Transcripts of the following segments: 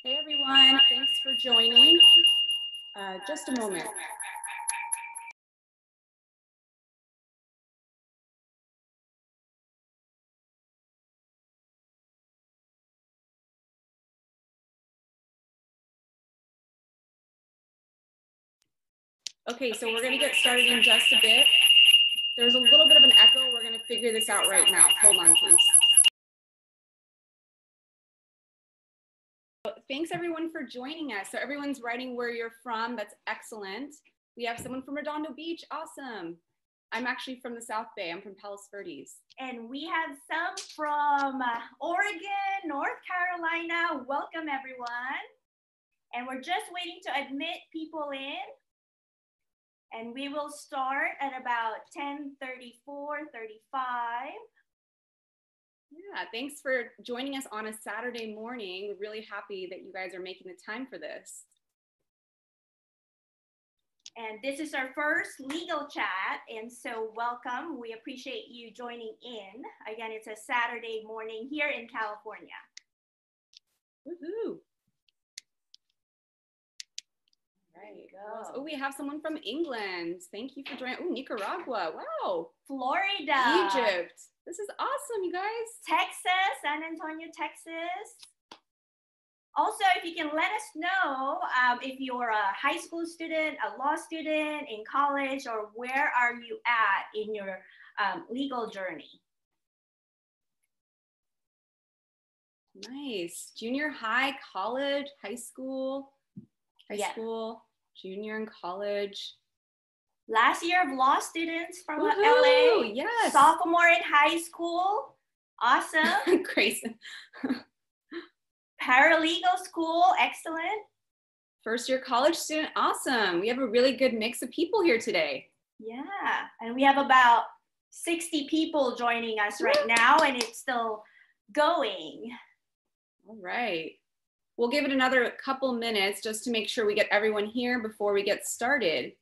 Hey everyone, thanks for joining. Just a moment. Okay, so we're gonna get started in just a bit. There's a little bit of an echo. We're gonna figure this out right now. Hold on, please. Thanks everyone for joining us. So everyone's writing where you're from. That's excellent. We have someone from Redondo Beach. Awesome. I'm actually from the South Bay. I'm from Palos Verdes. And we have some from Oregon, North Carolina. Welcome everyone. And we're just waiting to admit people in. And we will start at about 10:34, 35. Yeah, thanks for joining us on a Saturday morning. We're really happy that you guys are making the time for this. And this is our first legal chat, and so welcome. We appreciate you joining in. Again, it's a Saturday morning here in California. Woohoo! Right. Go. Oh, we have someone from England. Thank you for joining. Oh, Nicaragua. Wow. Florida. Egypt. This is awesome, you guys. Texas, San Antonio, Texas. Also, if you can let us know if you're a high school student, a law student, in college, or where are you at in your legal journey? Nice. Junior high, college, high school, junior and college. Last year of law students from Woohoo! LA. Yes. Sophomore in high school. Awesome. Crazy. Paralegal school. Excellent. First year college student. Awesome. We have a really good mix of people here today. Yeah. And we have about 60 people joining us right now, and it's still going. All All right. We'll give it another couple minutes just to make sure we get everyone here before we get started.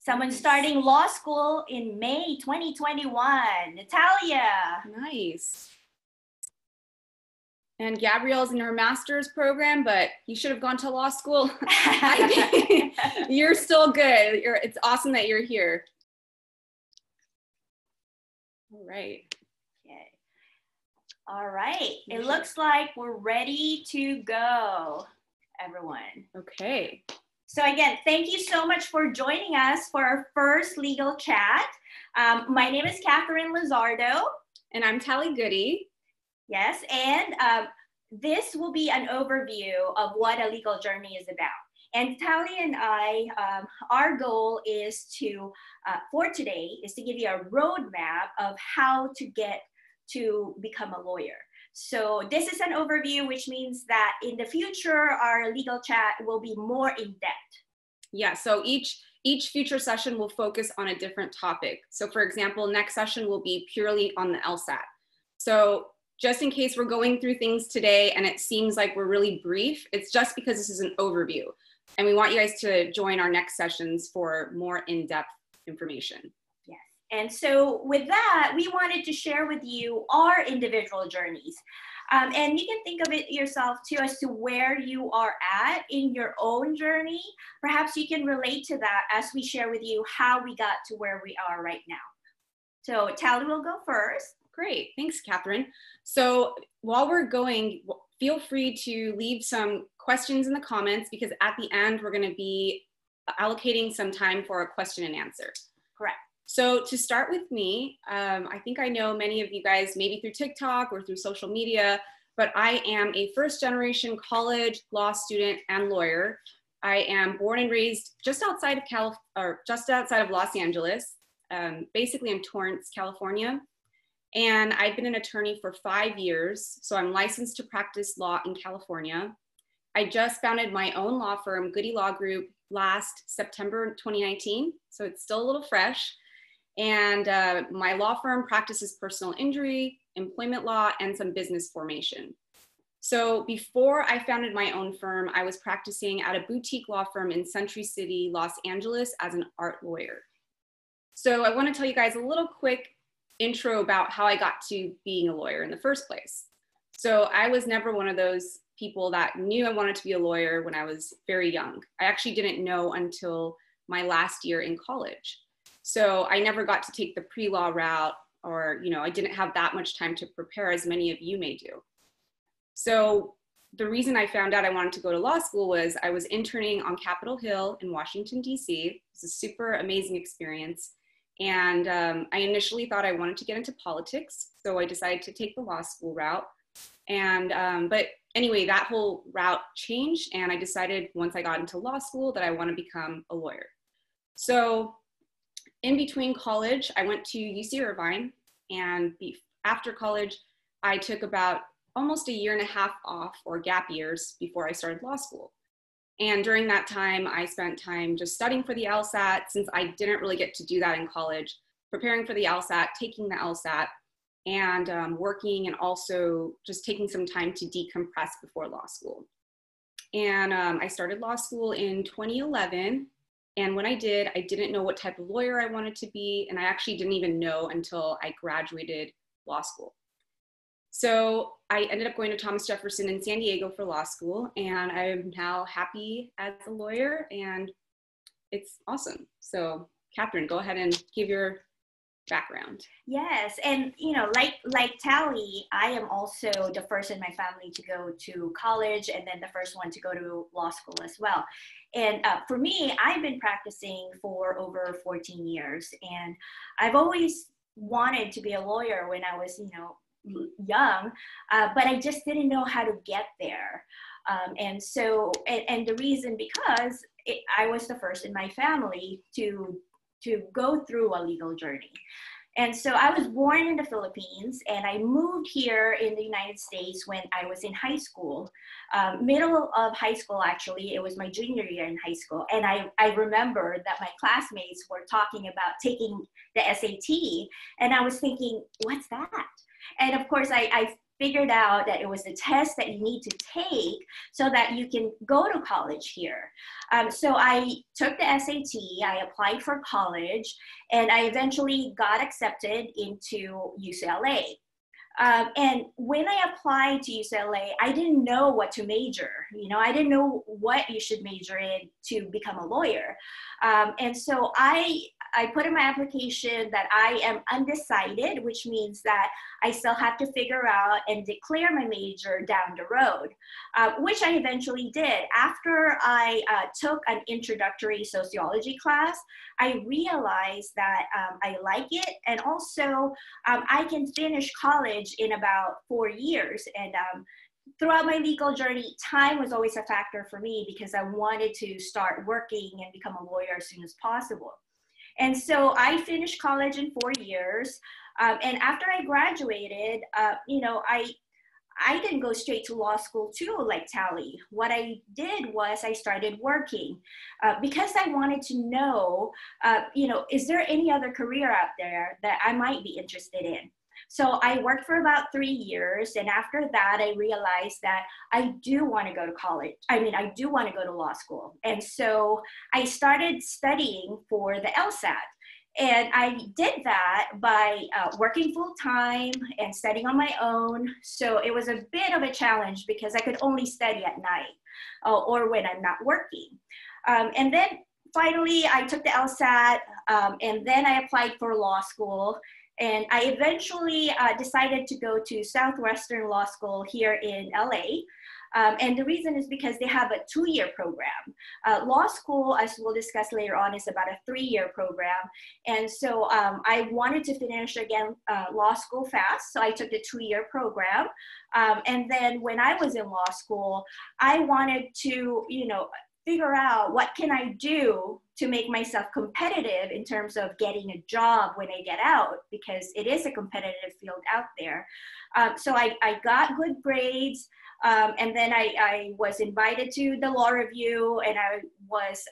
Someone starting law school in May 2021. Natalia. Nice. And Gabrielle's in her master's program, but you should have gone to law school. You're still good. It's awesome that you're here. All right. Okay. All right. It looks like we're ready to go, everyone. Okay. So again, thank you so much for joining us for our first legal chat. My name is Katherine Lizardo. And I'm Taly Goody. Yes, and this will be an overview of what a legal journey is about. And Taly and I, our goal is to, for today, is to give you a roadmap of how to get to become a lawyer. So this is an overview, which means that in the future, our legal chat will be more in depth. Yeah, so each future session will focus on a different topic. So for example, next session will be purely on the Lsat. So just in case we're going through things today and it seems like we're really brief, it's just because this is an overview. And we want you guys to join our next sessions for more in-depth information. And so with that, we wanted to share with you our individual journeys. And you can think of it yourself too as to where you are at in your own journey. Perhaps you can relate to that as we share with you how we got to where we are right now. So Taly will go first. Great, thanks, Katherine. So while we're going, feel free to leave some questions in the comments because at the end, we're gonna be allocating some time for a question and answer. Correct. So to start with me, I think I know many of you guys maybe through TikTok or through social media, but I am a first generation college law student and lawyer. I am born and raised just outside of Los Angeles, basically in Torrance, California. And I've been an attorney for 5 years. So I'm licensed to practice law in California. I just founded my own law firm, Goody Law Group, last September 2019. So it's still a little fresh. And my law firm practices personal injury, employment law, and some business formation. So before I founded my own firm, I was practicing at a boutique law firm in Century City, Los Angeles as an art lawyer. So I want to tell you guys a little quick intro about how I got to being a lawyer in the first place. So I was never one of those people that knew I wanted to be a lawyer when I was very young. I actually didn't know until my last year in college. So I never got to take the pre-law route or, I didn't have that much time to prepare as many of you may do. So the reason I found out I wanted to go to law school was I was interning on Capitol Hill in Washington, D.C. It was a super amazing experience. And I initially thought I wanted to get into politics. So I decided to take the law school route. And, but anyway, that whole route changed. And I decided once I got into law school that I want to become a lawyer. So in between college, I went to UC Irvine, and after college, I took about almost a year and a half off or gap years before I started law school. And during that time, I spent time just studying for the Lsat since I didn't really get to do that in college, preparing for the Lsat, taking the Lsat, and working and also just taking some time to decompress before law school. And I started law school in 2011. And when I did, I didn't know what type of lawyer I wanted to be. And I actually didn't even know until I graduated law school. So I ended up going to Thomas Jefferson in San Diego for law school. And I'm now happy as a lawyer and it's awesome. So Katherine, go ahead and give your background. Yes, and like Taly, I am also the first in my family to go to college and then the first one to go to law school as well. And for me, I've been practicing for over 14 years, and I've always wanted to be a lawyer when I was, young, but I just didn't know how to get there. And the reason because I was the first in my family to go through a legal journey. And so I was born in the Philippines, and I moved here in the United States when I was in high school. Middle of high school, actually, it was my junior year in high school. And I remember that my classmates were talking about taking the SAT, and I was thinking, what's that? And of course, I figured out that it was the test that you need to take so that you can go to college here. So I took the SAT, I applied for college, and I eventually got accepted into UCLA. And when I applied to UCLA, I didn't know what to major. You know, I didn't know what you should major in to become a lawyer. And so I put in my application that I am undecided, which means that I still have to figure out and declare my major down the road, which I eventually did. After I took an introductory sociology class, I realized that I like it, and also I can finish college in about 4 years. And throughout my legal journey, time was always a factor for me because I wanted to start working and become a lawyer as soon as possible. And so I finished college in 4 years. And after I graduated, you know, I didn't go straight to law school too, like Taly. What I did was I started working because I wanted to know, you know, is there any other career out there that I might be interested in? So I worked for about 3 years. And after that, I realized that I do want to go to college. I mean, I do want to go to law school. And so I started studying for the Lsat. And I did that by working full time and studying on my own. So it was a bit of a challenge because I could only study at night or when I'm not working. And then finally, I took the Lsat, and then I applied for law school. And I eventually decided to go to Southwestern Law School here in LA. And the reason is because they have a 2-year program. Law school, as we'll discuss later on, is about a 3-year program. And so I wanted to finish, again, law school fast. So I took the 2-year program. And then when I was in law school, I wanted to, you know, figure out what can I do to make myself competitive in terms of getting a job when I get out, because it is a competitive field out there. So I got good grades, and then I was invited to the law review, and I was,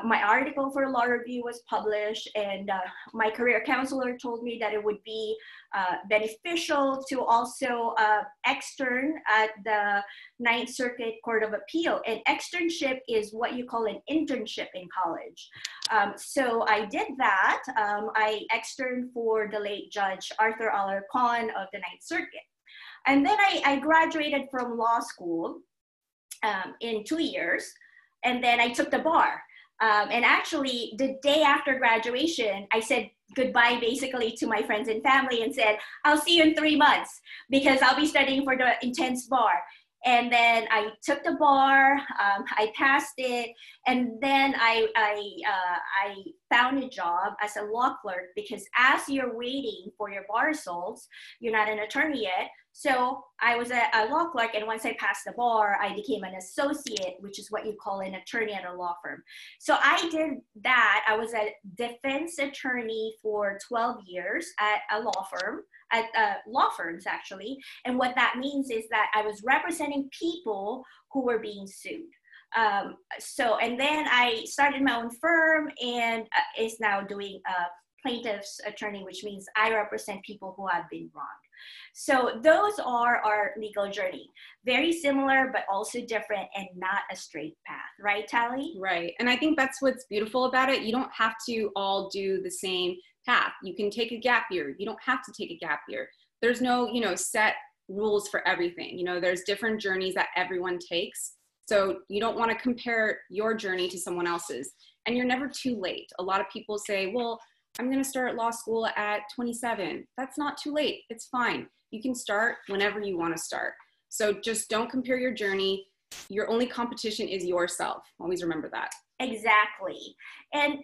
my article for law review was published, and my career counselor told me that it would be beneficial to also extern at the Ninth Circuit Court of Appeal. And externship is what you call an internship in college. So I did that. I externed for the late Judge Arthur Alarcon of the Ninth Circuit. And then I graduated from law school in 2 years, and then I took the bar. And actually, the day after graduation, I said goodbye basically to my friends and family and said, I'll see you in 3 months because I'll be studying for the intense bar. And then I took the bar, I passed it, and then I found a job as a law clerk, because as you're waiting for your bar results, you're not an attorney yet. So I was a law clerk, and once I passed the bar, I became an associate, which is what you call an attorney at a law firm. So I did that. I was a defense attorney for 12 years at a law firm. At law firms, actually. And what that means is that I was representing people who were being sued. And then I started my own firm, and is now doing plaintiff's attorney, which means I represent people who have been wronged. So those are our legal journey. Very similar, but also different, and not a straight path. Right, Taly? Right. And I think that's what's beautiful about it. You don't have to all do the same path. You can take a gap year. You don't have to take a gap year. There's no, set rules for everything. There's different journeys that everyone takes. So you don't want to compare your journey to someone else's. And you're never too late. A lot of people say, well, I'm going to start law school at 27. That's not too late. It's fine. You can start whenever you want to start. So just don't compare your journey. Your only competition is yourself. Always remember that. Exactly. And,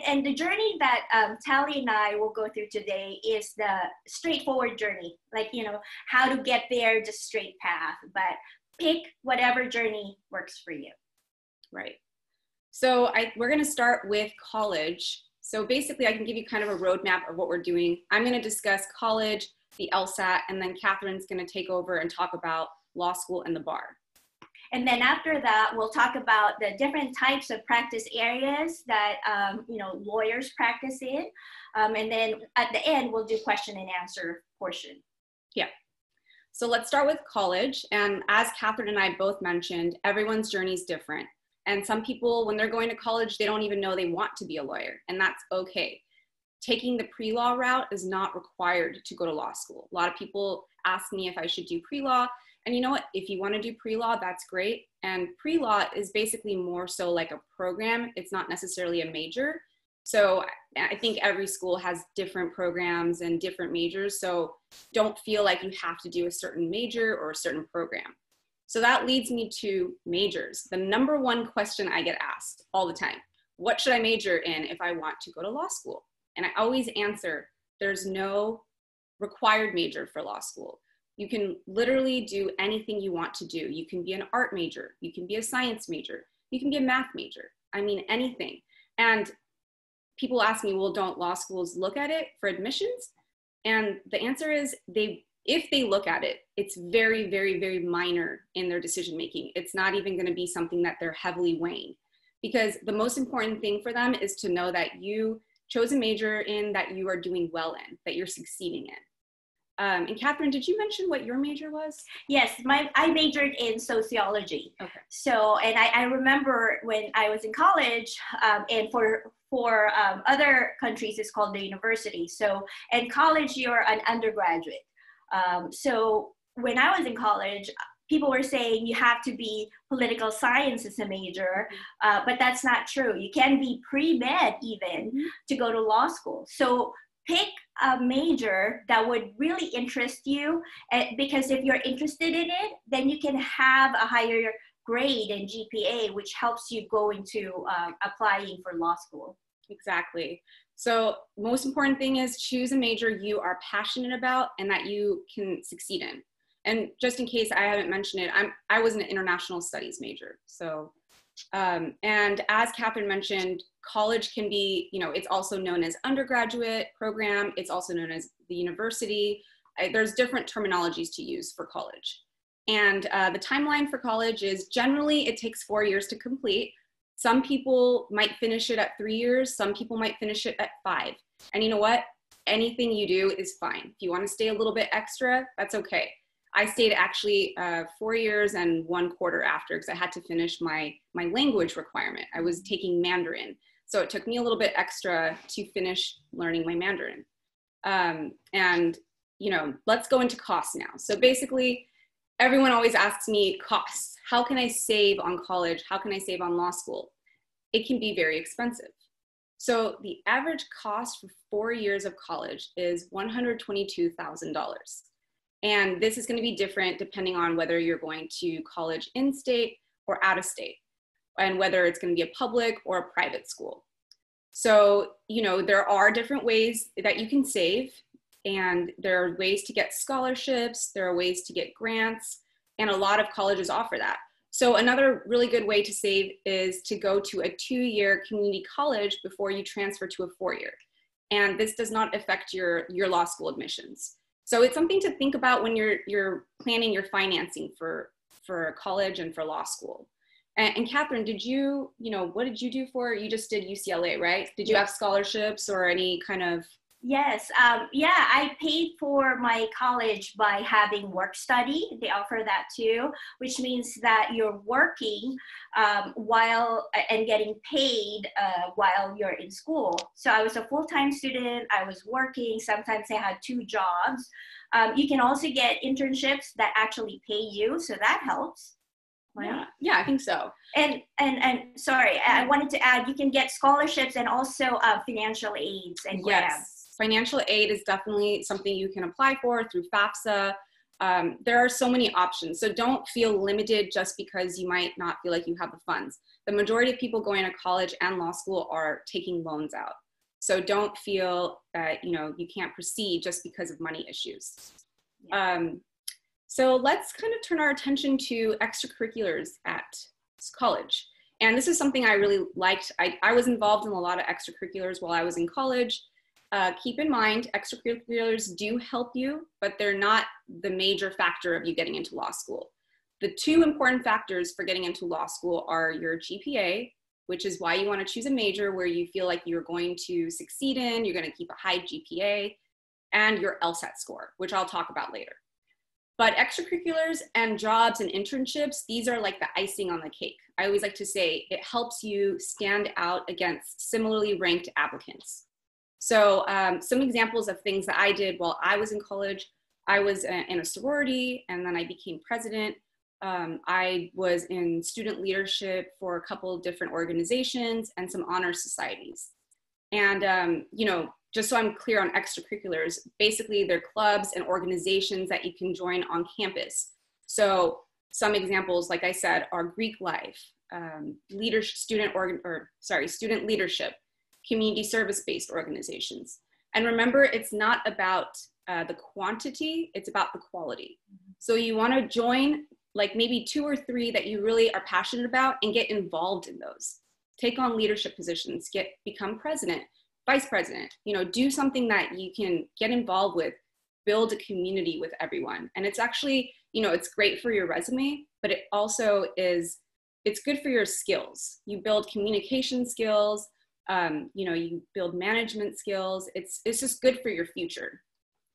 and the journey that Taly and I will go through today is the straightforward journey, like, how to get there, the straight path, but pick whatever journey works for you. Right. So we're going to start with college. So basically I can give you kind of a roadmap of what we're doing. I'm going to discuss college, the LSAT, and then Catherine's going to take over and talk about law school and the bar. And then after that, we'll talk about the different types of practice areas that lawyers practice in. And then at the end, we'll do question and answer portion. Yeah. So let's start with college. And as Katherine and I both mentioned, everyone's journey is different. And some people, when they're going to college, they don't even know they want to be a lawyer, and that's okay. Taking the pre-law route is not required to go to law school. A lot of people ask me if I should do pre-law. And you know what, if you want to do pre-law, that's great. And pre-law is basically more so like a program. It's not necessarily a major. So I think every school has different programs and different majors. So don't feel like you have to do a certain major or a certain program. So that leads me to majors. The number one question I get asked all the time: what should I major in if I want to go to law school? And I always answer, there's no required major for law school. You can literally do anything you want to do. You can be an art major, you can be a science major, you can be a math major. I mean, anything. And people ask me, well, don't law schools look at it for admissions? And the answer is if they look at it, it's very, very, very minor in their decision making. It's not even going to be something that they're heavily weighing, because the most important thing for them is to know that you chose a major in that you are doing well in, that you're succeeding in. And Katherine, did you mention what your major was? Yes, I majored in sociology. Okay. So, and I remember when I was in college, and for other countries, it's called the university. So in college, you're an undergraduate. So when I was in college, people were saying you have to be political science as a major, but that's not true. You can be pre-med even to go to law school. So pick a major that would really interest you, because if you're interested in it, then you can have a higher grade and GPA, which helps you go into applying for law school. Exactly. So most important thing is choose a major you are passionate about and that you can succeed in. And just in case I haven't mentioned it, I was an international studies major. So, and as Katherine mentioned, college can be, it's also known as undergraduate program. It's also known as the university. There's different terminologies to use for college. And the timeline for college is generally it takes 4 years to complete. Some people might finish it at 3 years. Some people might finish it at 5. And you know what? Anything you do is fine. If you want to stay a little bit extra, that's okay. I stayed actually 4 years and 1 quarter after, because I had to finish my language requirement. I was taking Mandarin. So it took me a little bit extra to finish learning my Mandarin. And, let's go into costs now. So basically, everyone always asks me costs. How can I save on college? How can I save on law school? It can be very expensive. So the average cost for 4 years of college is $122,000. And this is going to be different depending on whether you're going to college in-state or out-of-state, and whether it's going to be a public or a private school. So, there are different ways that you can save, and there are ways to get scholarships, there are ways to get grants, and a lot of colleges offer that. So another really good way to save is to go to a 2-year community college before you transfer to a 4-year. And this does not affect your law school admissions. So it's something to think about when you're planning your financing for college and for law school. And Katherine, what did you do you just did UCLA, right? Did you have scholarships or any kind of? Yes, I paid for my college by having work study. They offer that too, which means that you're working and getting paid while you're in school. So I was a full-time student, I was working, sometimes I had 2 jobs. You can also get internships that actually pay you, so that helps. Right? Yeah, I think so. And sorry, I wanted to add, you can get scholarships and also financial aids and grants. Yes. Financial aid is definitely something you can apply for through FAFSA. There are so many options. So don't feel limited just because you might not feel like you have the funds. The majority of people going to college and law school are taking loans out. So don't feel that, you can't proceed just because of money issues. Yeah. So let's kind of turn our attention to extracurriculars at college. And this is something I really liked. I was involved in a lot of extracurriculars while I was in college. Keep in mind, extracurriculars do help you, but they're not the major factor of you getting into law school. The two important factors for getting into law school are your GPA, which is why you want to choose a major where you feel like you're going to succeed in, you're going to keep a high GPA, and your Lsat score, which I'll talk about later. But extracurriculars and jobs and internships, these are like the icing on the cake. I always like to say it helps you stand out against similarly ranked applicants. So some examples of things that I did while I was in college, I was in a sorority, and then I became president. I was in student leadership for a couple of different organizations and some honor societies. And, you know, just so I'm clear on extracurriculars, basically they're clubs and organizations that you can join on campus. So some examples, like I said, are Greek life, student leadership, community service-based organizations. And remember, it's not about the quantity, it's about the quality. So you want to join like maybe 2 or 3 that you really are passionate about and get involved in those. Take on leadership positions, become president, vice president, you know, do something that you can get involved with, build a community with everyone. And it's actually, you know, it's great for your resume, but it also is, it's good for your skills. You build communication skills, you know, you build management skills. It's just good for your future.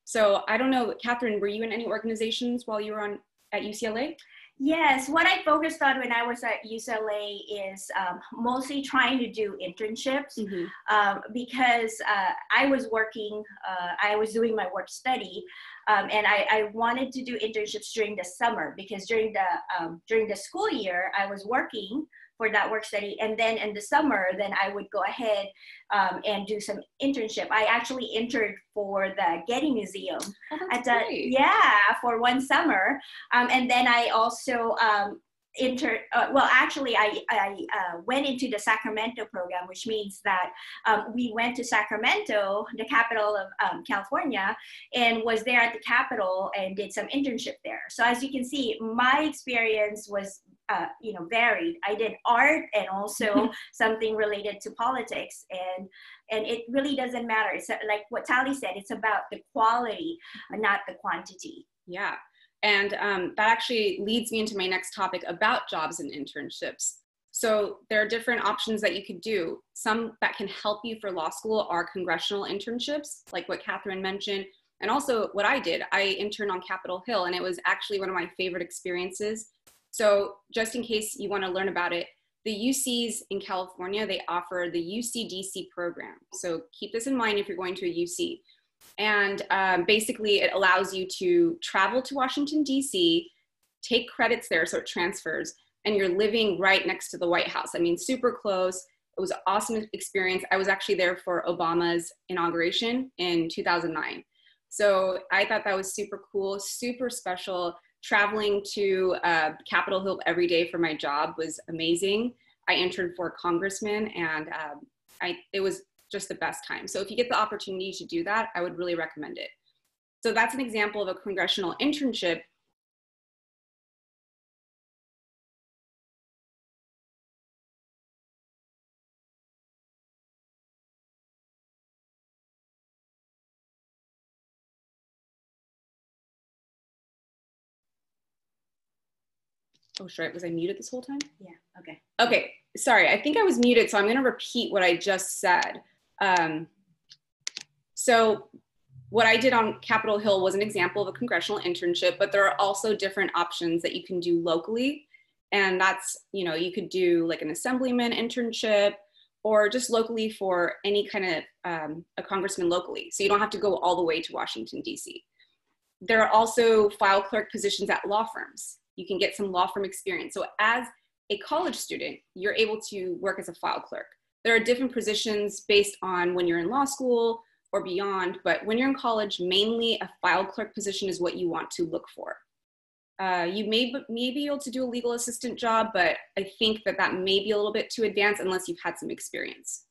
So I don't know, Catherine, were you in any organizations while you were at UCLA? Yes, what I focused on when I was at UCLA is mostly trying to do internships because I was working, I was doing my work study, and I wanted to do internships during the summer because during the school year I was working for that work study, and then in the summer then I would go ahead and do some internship. I actually interned for the Getty Museum for one summer, and then I also I went into the Sacramento program, which means that we went to Sacramento, the capital of California, and was there at the Capitol and did some internship there. So as you can see, my experience was you know, varied. I did art and also something related to politics, and it really doesn't matter. It's like what Taly said, it's about the quality, not the quantity. Yeah. And that actually leads me into my next topic about jobs and internships. So there are different options that you could do. Some that can help you for law school are congressional internships, like what Catherine mentioned. And also what I did, I interned on Capitol Hill, and it was actually one of my favorite experiences. So just in case you want to learn about it, the UCs in California, they offer the UC-DC program. So keep this in mind if you're going to a UC. And basically it allows you to travel to Washington, DC, take credits there so it transfers, and you're living right next to the White House. I mean, super close. It was an awesome experience. I was actually there for Obama's inauguration in 2009. So I thought that was super cool, super special. Traveling to Capitol Hill every day for my job was amazing. I interned for a congressman, and it was just the best time. So if you get the opportunity to do that, I would really recommend it. So that's an example of a congressional internship. Oh, sure. Was I muted this whole time? Yeah, okay. Okay, sorry. I think I was muted, so I'm gonna repeat what I just said. So what I did on Capitol Hill was an example of a congressional internship, but there are also different options that you can do locally. And that's, you know, you could do like an assemblyman internship or just locally for any kind of a congressman locally. So you don't have to go all the way to Washington, DC. There are also file clerk positions at law firms. You can get some law firm experience. So as a college student, you're able to work as a file clerk. There are different positions based on when you're in law school or beyond, but when you're in college, mainly a file clerk position is what you want to look for. You may be able to do a legal assistant job, but I think that may be a little bit too advanced unless you've had some experience.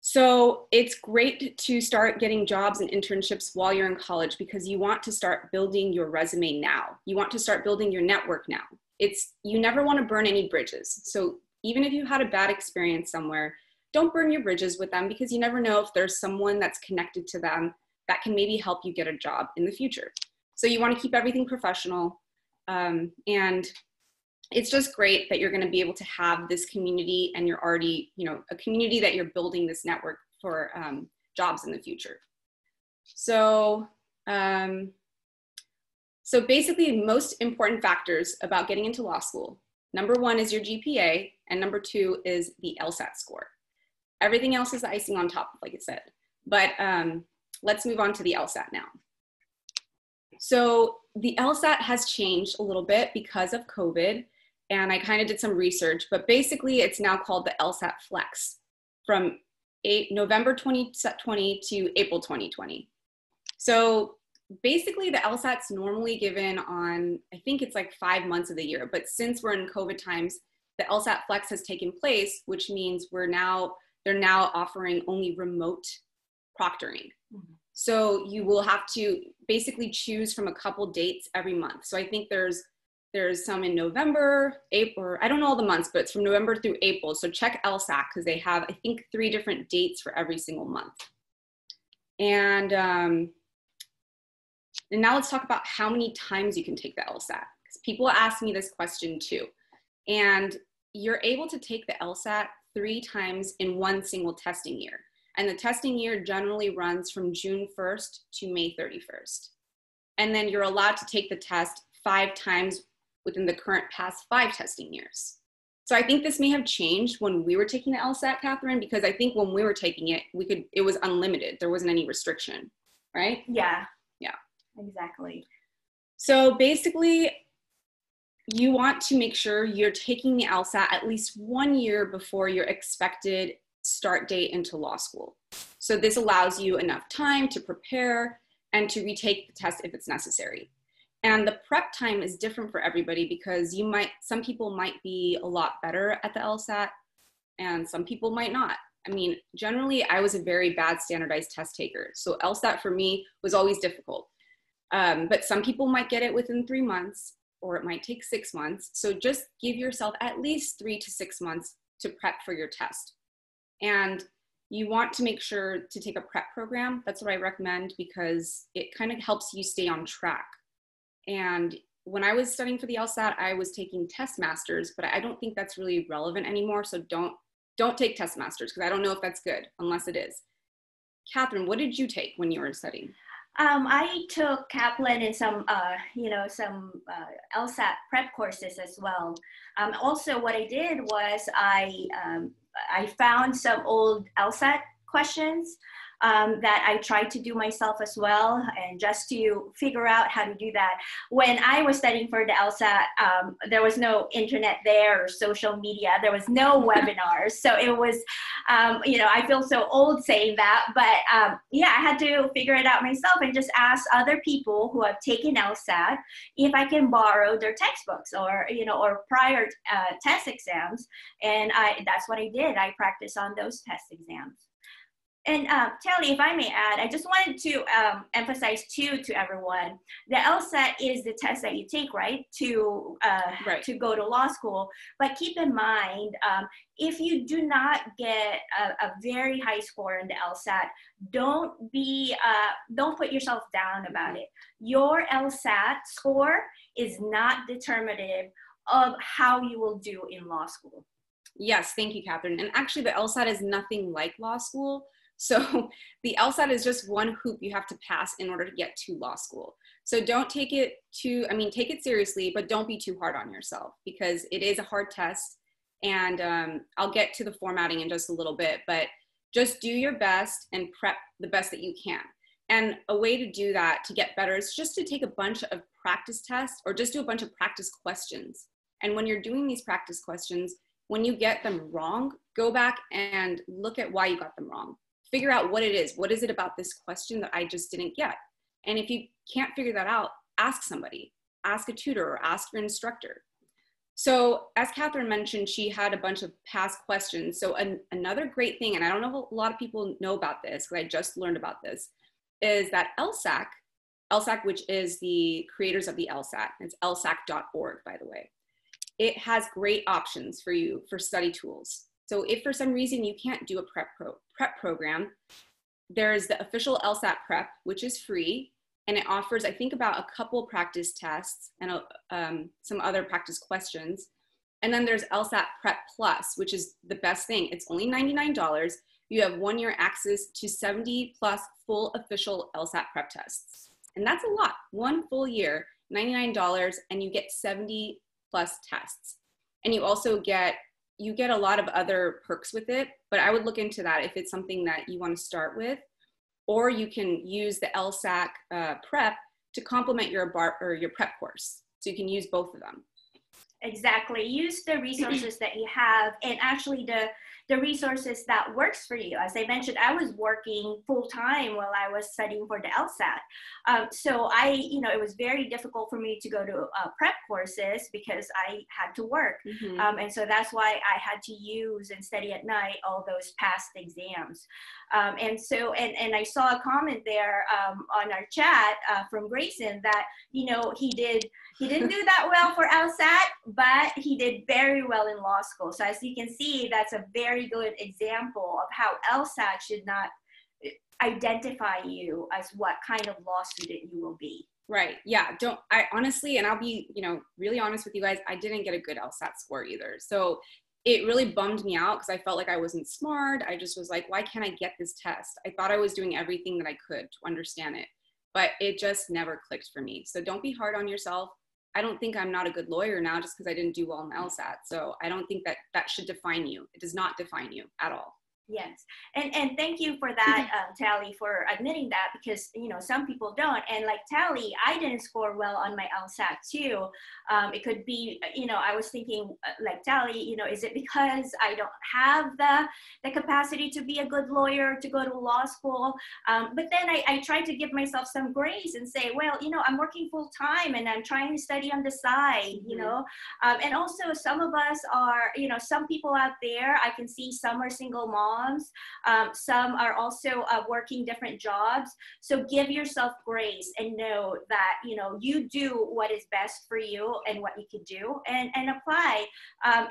So it's great to start getting jobs and internships while you're in college because you want to start building your resume now. You want to start building your network now. You never want to burn any bridges. So even if you had a bad experience somewhere, don't burn your bridges with them, because you never know if there's someone that's connected to them that can maybe help you get a job in the future. So you want to keep everything professional. And it's just great that you're going to be able to have this community, and you're already, you know, a community that you're building this network for jobs in the future. So, so basically, most important factors about getting into law school. Number one is your GPA, and number two is the LSAT score. Everything else is the icing on top, like I said. But let's move on to the LSAT now. So the LSAT has changed a little bit because of COVID, and I kind of did some research, but basically it's now called the LSAT Flex from November 2020 to April 2020. So basically the LSAT's normally given on, I think it's like 5 months of the year, but since we're in COVID times, the LSAT Flex has taken place, which means they're now offering only remote proctoring. Mm-hmm. So you will have to basically choose from a couple dates every month. So I think there's some in November, April, I don't know all the months, but it's from November through April. So check LSAT, because they have, I think, 3 different dates for every single month. And now let's talk about how many times you can take the LSAT, because people ask me this question too. And you're able to take the LSAT 3 times in one single testing year. And the testing year generally runs from June 1st to May 31st. And then you're allowed to take the test 5 times within the current past 5 testing years. So I think this may have changed when we were taking the LSAT, Catherine, because I think when we were taking it, it was unlimited. There wasn't any restriction, right? Yeah. Yeah. Exactly. So basically, you want to make sure you're taking the LSAT at least 1 year before your expected start date into law school. So this allows you enough time to prepare and to retake the test if it's necessary. And the prep time is different for everybody, because some people might be a lot better at the LSAT and some people might not. I mean, generally I was a very bad standardized test taker. So LSAT for me was always difficult. But some people might get it within 3 months, or it might take 6 months. So just give yourself at least 3 to 6 months to prep for your test. And you want to make sure to take a prep program. That's what I recommend, because it kind of helps you stay on track. And when I was studying for the LSAT, I was taking test masters, but I don't think that's really relevant anymore. So don't take test masters, because I don't know if that's good unless it is. Catherine, what did you take when you were studying? I took Kaplan and some LSAT prep courses as well. Also, what I did was I found some old LSAT questions that I tried to do myself as well, and just to figure out how to do that. When I was studying for the LSAT, there was no internet there or social media. There was no webinars. So it was, I feel so old saying that, but yeah, I had to figure it out myself and just ask other people who have taken LSAT if I can borrow their textbooks or prior test exams. And that's what I did. I practiced on those test exams. And Taly, if I may add, I just wanted to emphasize to everyone, the LSAT is the test that you take, right, to go to law school. But keep in mind, if you do not get a very high score in the LSAT, don't put yourself down about it. Your LSAT score is not determinative of how you will do in law school. Yes, thank you, Catherine. And actually, the LSAT is nothing like law school. So the LSAT is just one hoop you have to pass in order to get to law school. So don't take it take it seriously, but don't be too hard on yourself, because it is a hard test. And I'll get to the formatting in just a little bit, but just do your best and prep the best that you can. And a way to do that, to get better, is just to take a bunch of practice tests, or just do a bunch of practice questions. And when you're doing these practice questions, when you get them wrong, go back and look at why you got them wrong. Figure out what it is. What is it about this question that I just didn't get? And if you can't figure that out, ask somebody, ask a tutor, or ask your instructor. So as Catherine mentioned, she had a bunch of past questions. So another great thing, and I don't know if a lot of people know about this, because I just learned about this, is that LSAC, which is the creators of the LSAT, it's lsac.org, by the way. it has great options for you for study tools. So if for some reason you can't do a prep program, there's the official Lsat prep, which is free, and it offers, I think, about a couple practice tests and some other practice questions. And then there's Lsat Prep Plus, which is the best thing. It's only $99. You have 1 year access to 70 plus full official Lsat prep tests. And that's a lot, 1 full year, $99, and you get 70 plus tests. And you also get a lot of other perks with it, but I would look into that if it's something that you want to start with, or you can use the LSAC prep to complement your prep course. So you can use both of them. Exactly. Use the resources that you have, and actually the resources that works for you. As I mentioned, I was working full time while I was studying for the LSAT. So it was very difficult for me to go to prep courses because I had to work. And so that's why I had to use and study at night all those past exams. And I saw a comment there on our chat from Grayson that, he didn't do that well for LSAT, but he did very well in law school. So as you can see, that's a very good example of how LSAT should not identify you as what kind of law student you will be. Right. Yeah. I honestly, and I'll be, really honest with you guys, I didn't get a good LSAT score either. So it really bummed me out because I felt like I wasn't smart. I just was like, why can't I get this test? I thought I was doing everything that I could to understand it, but it just never clicked for me. So don't be hard on yourself. I don't think I'm not a good lawyer now just because I didn't do well in LSAT. So I don't think that should define you. It does not define you at all. Yes. And thank you for that, Taly, for admitting that, because, some people don't. And like Taly, I didn't score well on my LSAT too. It could be, I was thinking like Taly, is it because I don't have the capacity to be a good lawyer, to go to law school? But then I tried to give myself some grace and say, well, I'm working full time and I'm trying to study on the side, and also some of us are, some people out there, I can see some are single moms. Some are also working different jobs. So give yourself grace and know that, you do what is best for you and what you can do and apply.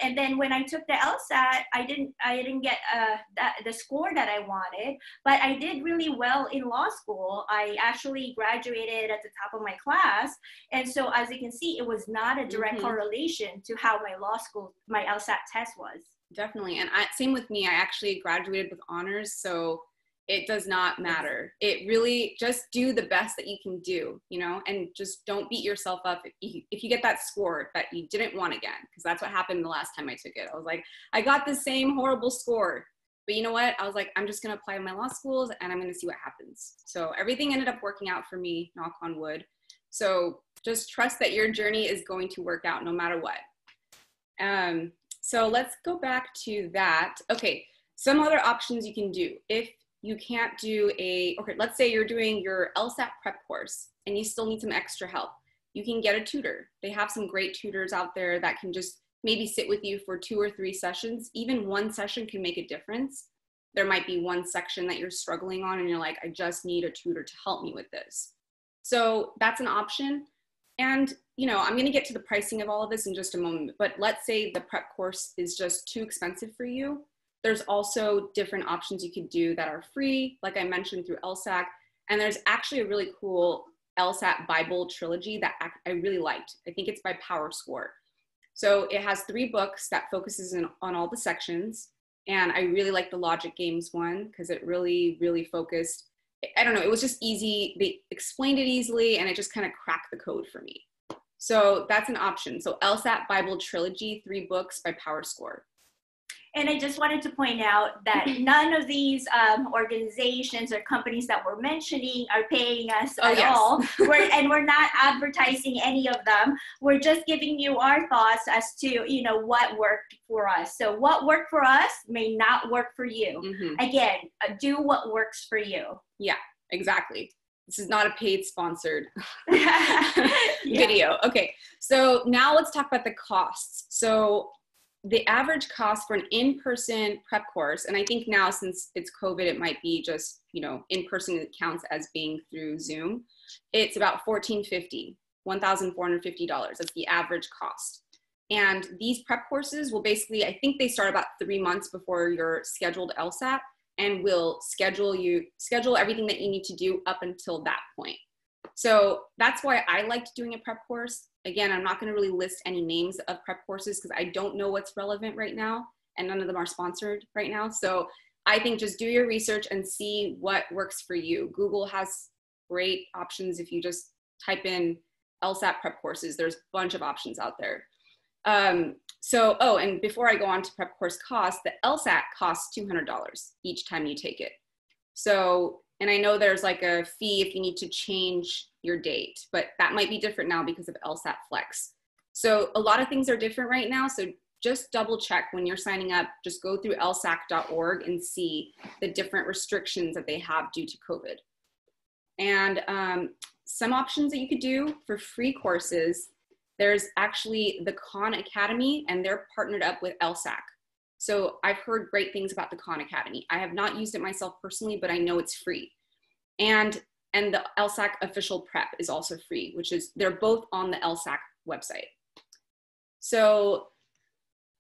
And then when I took the LSAT, I didn't get the score that I wanted, but I did really well in law school. I actually graduated at the top of my class. And so as you can see, it was not a direct correlation to how my LSAT test was. Definitely. And same with me. I actually graduated with honors, so it does not matter. It really, just do the best that you can do, and just don't beat yourself up if you get that score that you didn't want again, because that's what happened the last time I took it. I was like, I got the same horrible score, but you know what? I was like, I'm just going to apply to my law schools and I'm going to see what happens. So everything ended up working out for me, knock on wood. So just trust that your journey is going to work out no matter what. So let's go back to that. Okay, some other options you can do. If you can't do let's say you're doing your LSAT prep course and you still need some extra help. You can get a tutor. They have some great tutors out there that can just maybe sit with you for 2 or 3 sessions. Even one session can make a difference. There might be one section that you're struggling on and you're like, I just need a tutor to help me with this. So that's an option. And, I'm going to get to the pricing of all of this in just a moment, but let's say the prep course is just too expensive for you. There's also different options you could do that are free, like I mentioned, through LSAC. And there's actually a really cool LSAT Bible trilogy that I really liked. I think it's by PowerScore. So it has 3 books that focuses on all the sections. And I really like the logic games one because it really, really focused. I don't know, it was just easy. They explained it easily and it just kind of cracked the code for me. So that's an option. So LSAT Bible Trilogy, 3 books by PowerScore. And I just wanted to point out that none of these organizations or companies that we're mentioning are paying us at all. We're not advertising any of them. We're just giving you our thoughts as to, what worked for us. So what worked for us may not work for you. Again, do what works for you. Yeah, exactly. This is not a paid sponsored video. Okay, so now let's talk about the costs. So the average cost for an in-person prep course, and I think now since it's COVID, it might be just, in-person it counts as being through Zoom. It's about $1,450. That's the average cost. And these prep courses will basically, I think they start about 3 months before your scheduled LSAT, and will schedule everything that you need to do up until that point. So that's why I liked doing a prep course. Again, I'm not going to really list any names of prep courses because I don't know what's relevant right now, and none of them are sponsored right now. So I think just do your research and see what works for you. Google has great options. If you just type in LSAT prep courses, there's a bunch of options out there. And before I go on to prep course costs, the LSAT costs $200 each time you take it. So, and I know there's like a fee if you need to change your date, but that might be different now because of LSAT Flex. So a lot of things are different right now. So just double check when you're signing up, just go through lsac.org and see the different restrictions that they have due to COVID. And some options that you could do for free courses, there's actually the Khan Academy, and they're partnered up with LSAC. So I've heard great things about the Khan Academy. I have not used it myself personally, but I know it's free. And the LSAC official prep is also free, which is, they're both on the LSAC website. So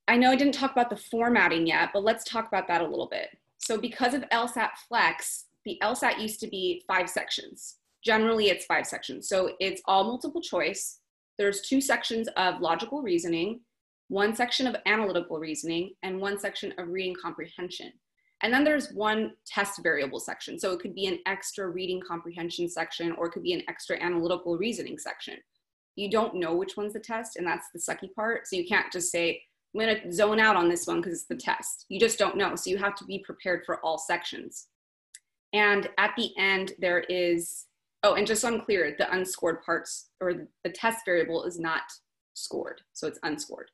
I know I didn't talk about the formatting yet, but let's talk about that a little bit. So because of LSAT Flex, the LSAT used to be 5 sections. Generally, it's 5 sections. So it's all multiple choice. There's 2 sections of logical reasoning, 1 section of analytical reasoning, and 1 section of reading comprehension. And then there's 1 test variable section. So it could be an extra reading comprehension section, or it could be an extra analytical reasoning section. You don't know which one's the test, and that's the sucky part. So you can't just say, I'm gonna zone out on this one because it's the test. You just don't know. So you have to be prepared for all sections. And at the end, there is, oh, and just so I'm clear, the unscored parts, or the test variable, is not scored. So it's unscored.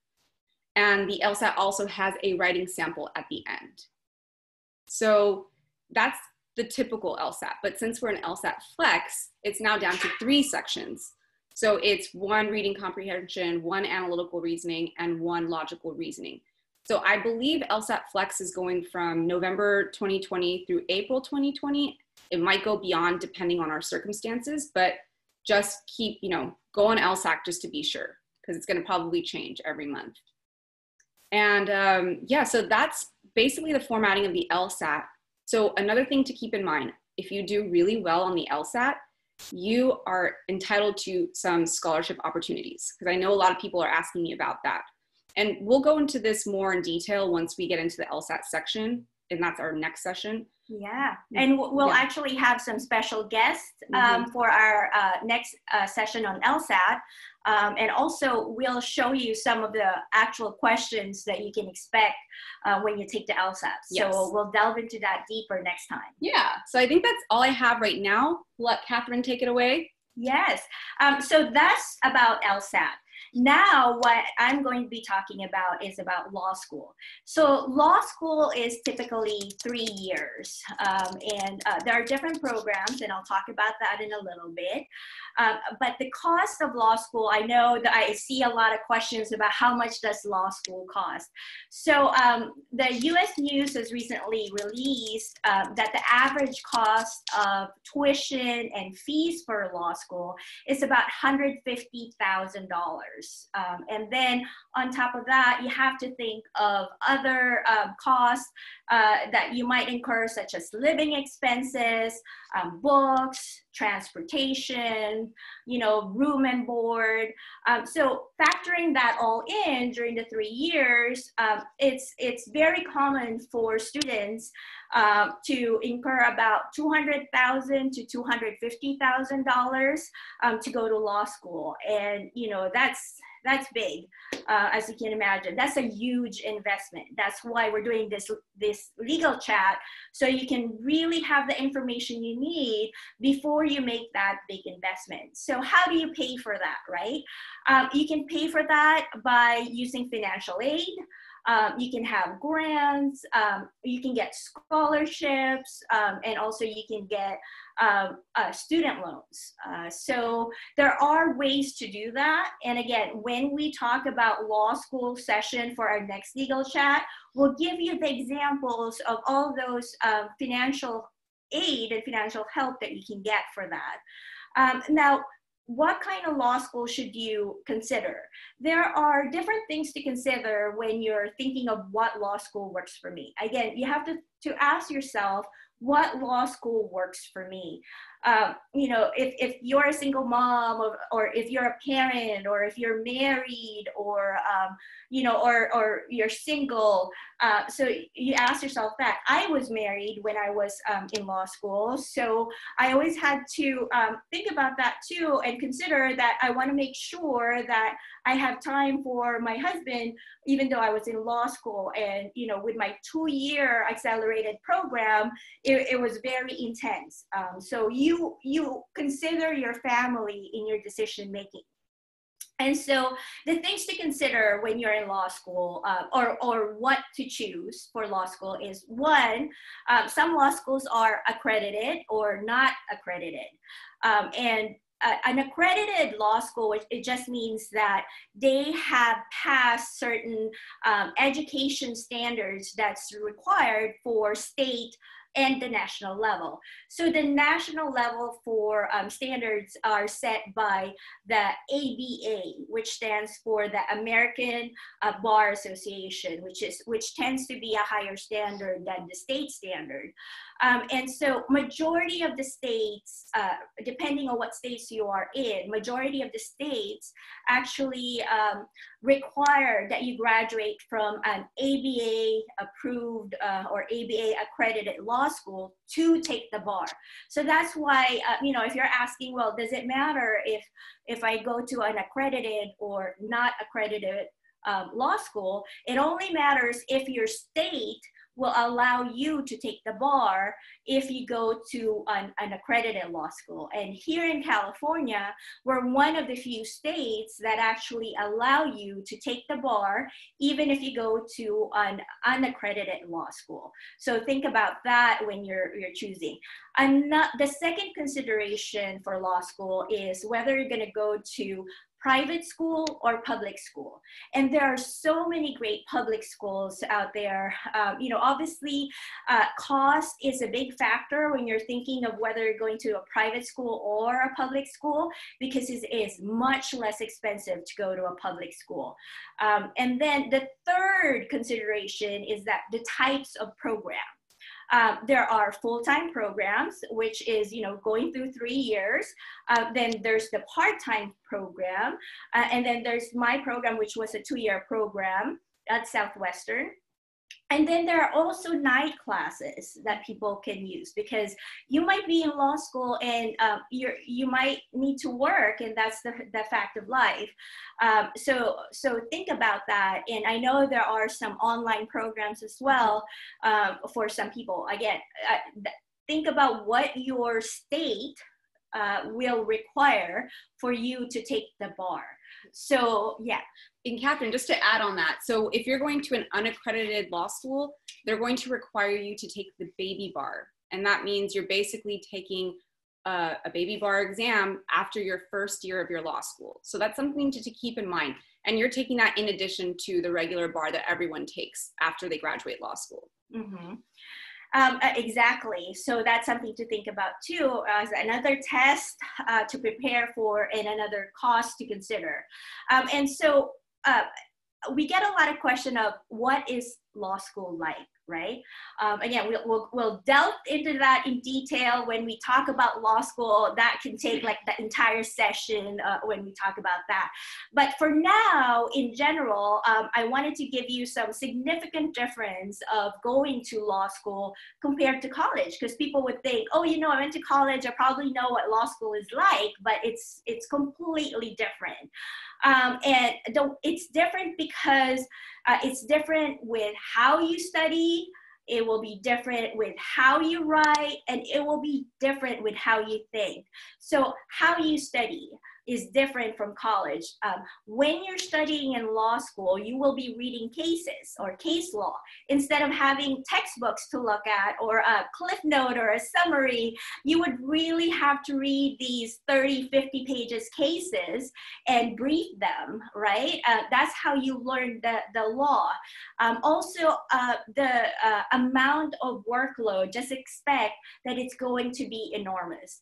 And the LSAT also has a writing sample at the end. So that's the typical LSAT. But since we're in LSAT Flex, it's now down to 3 sections. So it's 1 reading comprehension, 1 analytical reasoning, and 1 logical reasoning. So I believe LSAT Flex is going from November 2020 through April 2020. It might go beyond depending on our circumstances, but just keep, go on LSAC just to be sure, because it's going to probably change every month. And yeah, so that's basically the formatting of the LSAT. So another thing to keep in mind, if you do really well on the LSAT, you are entitled to some scholarship opportunities, because I know a lot of people are asking me about that. And we'll go into this more in detail once we get into the LSAT section, and that's our next session. Yeah, and we'll actually have some special guests for our next session on LSAT. And also we'll show you some of the actual questions that you can expect when you take the LSAT. Yes. So we'll delve into that deeper next time. Yeah, so I think that's all I have right now. Let Katherine take it away. Yes, so that's about LSAT. Now, what I'm going to be talking about is about law school. So law school is typically 3 years, and there are different programs, and I'll talk about that in a little bit. But the cost of law school, I know that I see a lot of questions about how much does law school cost. So the US News has recently released that the average cost of tuition and fees for law school is about $150,000. And then on top of that, you have to think of other costs that you might incur, such as living expenses, books, transportation, room and board. So factoring that all in during the 3 years, it's very common for students to incur about $200,000 to $250,000 to go to law school. And that's big, as you can imagine. That's a huge investment. That's why we're doing this legal chat, so you can really have the information you need before you make that big investment. So how do you pay for that, right? You can pay for that by using financial aid. You can have grants, you can get scholarships, and also you can get student loans. So there are ways to do that. And again, when we talk about law school session for our next legal chat, we'll give you the examples of all those financial aid and financial help that you can get for that. Now, what kind of law school should you consider? There are different things to consider when you're thinking of what law school works for me. Again, you have to ask yourself, what law school works for me? You know, if you're a single mom, or if you're a parent, or if you're married, or you know, or you're single, so you ask yourself that. I was married when I was in law school, so I always had to think about that too, and consider that I want to make sure that I have time for my husband, even though I was in law school. And you know, with my 2-year accelerated program, it was very intense. So you consider your family in your decision making. And so the things to consider when you're in law school, or what to choose for law school is, one, some law schools are accredited or not accredited. And an accredited law school, it just means that they have passed certain education standards that's required for state and the national level. So the national level for standards are set by the ABA, which stands for the American Bar Association, which tends to be a higher standard than the state standard. And so majority of the states, depending on what states you are in, majority of the states actually require that you graduate from an ABA approved or ABA accredited law school to take the bar. So that's why, you know, if you're asking, well, does it matter if I go to an accredited or not accredited law school? It only matters if your state will allow you to take the bar if you go to an accredited law school. And here in California, we're one of the few states that actually allow you to take the bar even if you go to an unaccredited law school. So think about that when you're choosing. The second consideration for law school is whether you're gonna go to private school or public school. And there are so many great public schools out there. You know, obviously cost is a big factor when you're thinking of whether you're going to a private school or a public school, because it is much less expensive to go to a public school. And then the third consideration is that the types of program. There are full-time programs, which is, you know, going through 3 years. Then there's the part-time program. And then there's my program, which was a 2-year program at Southwestern. And then there are also night classes that people can use, because you might be in law school and you might need to work, and that's the fact of life. So think about that. And I know there are some online programs as well for some people. Again, think about what your state will require for you to take the bar. So yeah. And Katherine, just to add on that, so if you're going to an unaccredited law school, they're going to require you to take the baby bar. And that means you're basically taking a baby bar exam after your first year of your law school. So that's something to keep in mind. And you're taking that in addition to the regular bar that everyone takes after they graduate law school. Mm-hmm. Exactly. So that's something to think about too, as another test to prepare for and another cost to consider. And so we get a lot of question of what is law school like, right? Again, we'll delve into that in detail when we talk about law school. That can take like the entire session when we talk about that. But for now, in general, I wanted to give you some significant difference of going to law school compared to college, because people would think, oh, you know, I went to college, I probably know what law school is like, but it's completely different. And it's different because it's different with how you study, it will be different with how you write, and it will be different with how you think. So how you study is different from college. When you're studying in law school, you will be reading cases or case law instead of having textbooks to look at or a cliff note or a summary. You would really have to read these 30, 50 pages cases and brief them, right? That's how you learn the law. Also, the amount of workload, just expect that it's going to be enormous.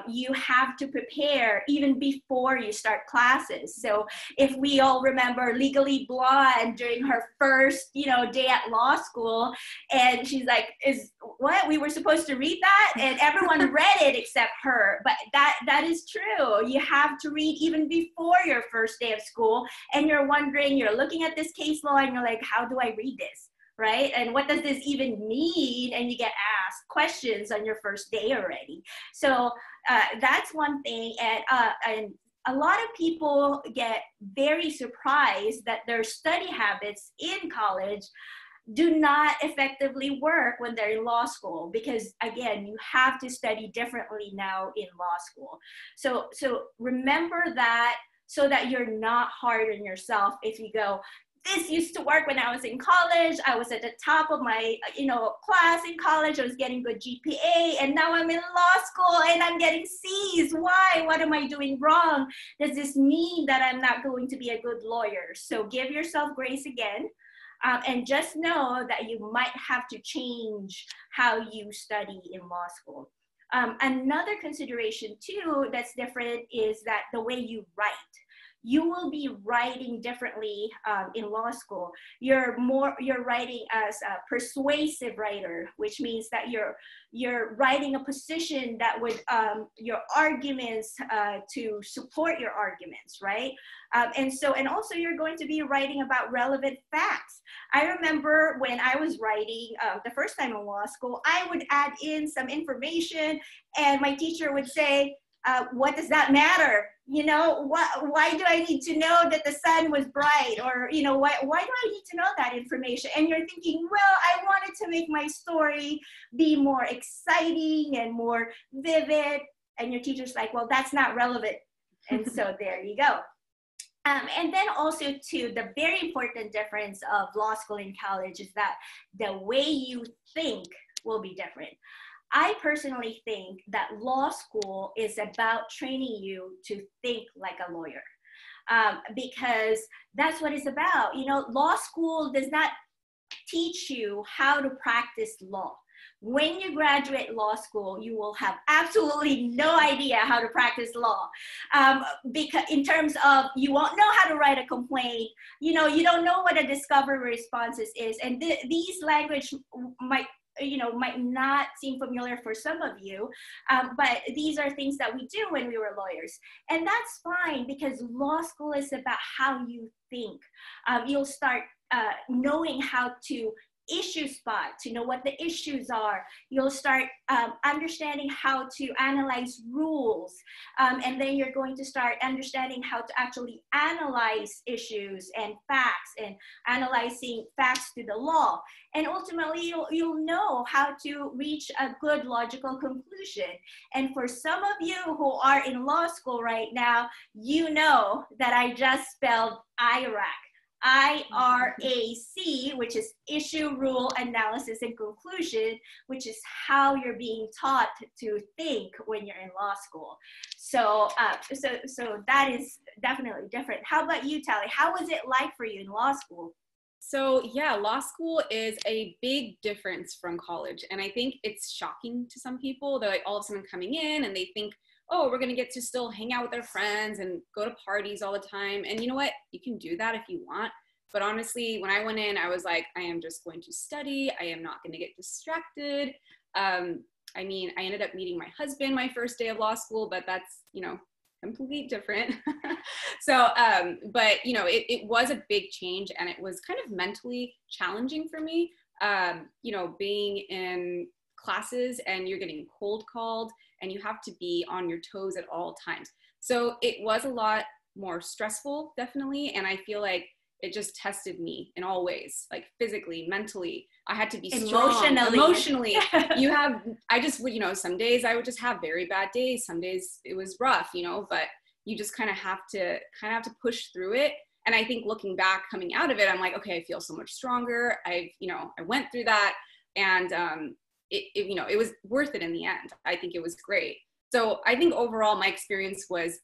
You have to prepare even before before you start classes. So if we all remember Legally Blonde during her first, day at law school, and she's like, what, we were supposed to read that? And everyone read it except her. But that is true. You have to read even before your first day of school, and you're wondering, you're looking at this case law and you're like, how do I read this? Right? And what does this even mean? And you get asked questions on your first day already. So that's one thing. And a lot of people get very surprised that their study habits in college do not effectively work when they're in law school, because again, you have to study differently now in law school. So remember that, so that you're not hard on yourself if you go, this used to work when I was in college. I was at the top of my, class in college. I was getting good GPA, and now I'm in law school and I'm getting C's. Why? What am I doing wrong? Does this mean that I'm not going to be a good lawyer? So give yourself grace again, and just know that you might have to change how you study in law school. Another consideration too that's different is that the way you write. You will be writing differently in law school. You're writing as a persuasive writer, which means that you're writing a position that would your arguments to support your arguments, right? And also you're going to be writing about relevant facts. I remember when I was writing the first time in law school, I would add in some information, and my teacher would say, what does that matter? Why do I need to know that the sun was bright? Or, why do I need to know that information? And you're thinking, well, I wanted to make my story be more exciting and more vivid. And your teacher's like, well, that's not relevant. And so there you go. And then also too, the very important difference of law school and college is that the way you think will be different. I personally think that law school is about training you to think like a lawyer, because that's what it's about. Law school does not teach you how to practice law. When you graduate law school, you will have absolutely no idea how to practice law, because in terms of, you won't know how to write a complaint. You don't know what a discovery responses is, and these language might not seem familiar for some of you, but these are things that we do when we were lawyers. And that's fine, because law school is about how you think. You'll start knowing how to issue spot, to know what the issues are. You'll start understanding how to analyze rules. And then you're going to start understanding how to actually analyze issues and facts, and analyzing facts to the law. And ultimately, you'll know how to reach a good logical conclusion. And for some of you who are in law school right now, you know that I just spelled IRAC. IRAC, which is issue, rule, analysis, and conclusion, which is how you're being taught to think when you're in law school. So that is definitely different. How about you, Taly? How was it like for you in law school? So yeah, law school is a big difference from college. And I think it's shocking to some people. They're like all of a sudden coming in and they think, oh, we're going to get to still hang out with our friends and go to parties all the time. And you know what? You can do that if you want. But honestly, when I went in, I was like, I am just going to study. I am not going to get distracted. I ended up meeting my husband my first day of law school, but that's, completely different. But it was a big change, and it was kind of mentally challenging for me, being in classes and you're getting cold called and you have to be on your toes at all times. So it was a lot more stressful, definitely. And I feel like it just tested me in all ways, like physically, mentally. I had to be strong, emotionally. Some days I would just have very bad days. Some days it was rough, but you just kind of have to push through it. And I think looking back, coming out of it, I'm like, okay, I feel so much stronger. I went through that, and it was worth it in the end. I think it was great. So I think overall my experience was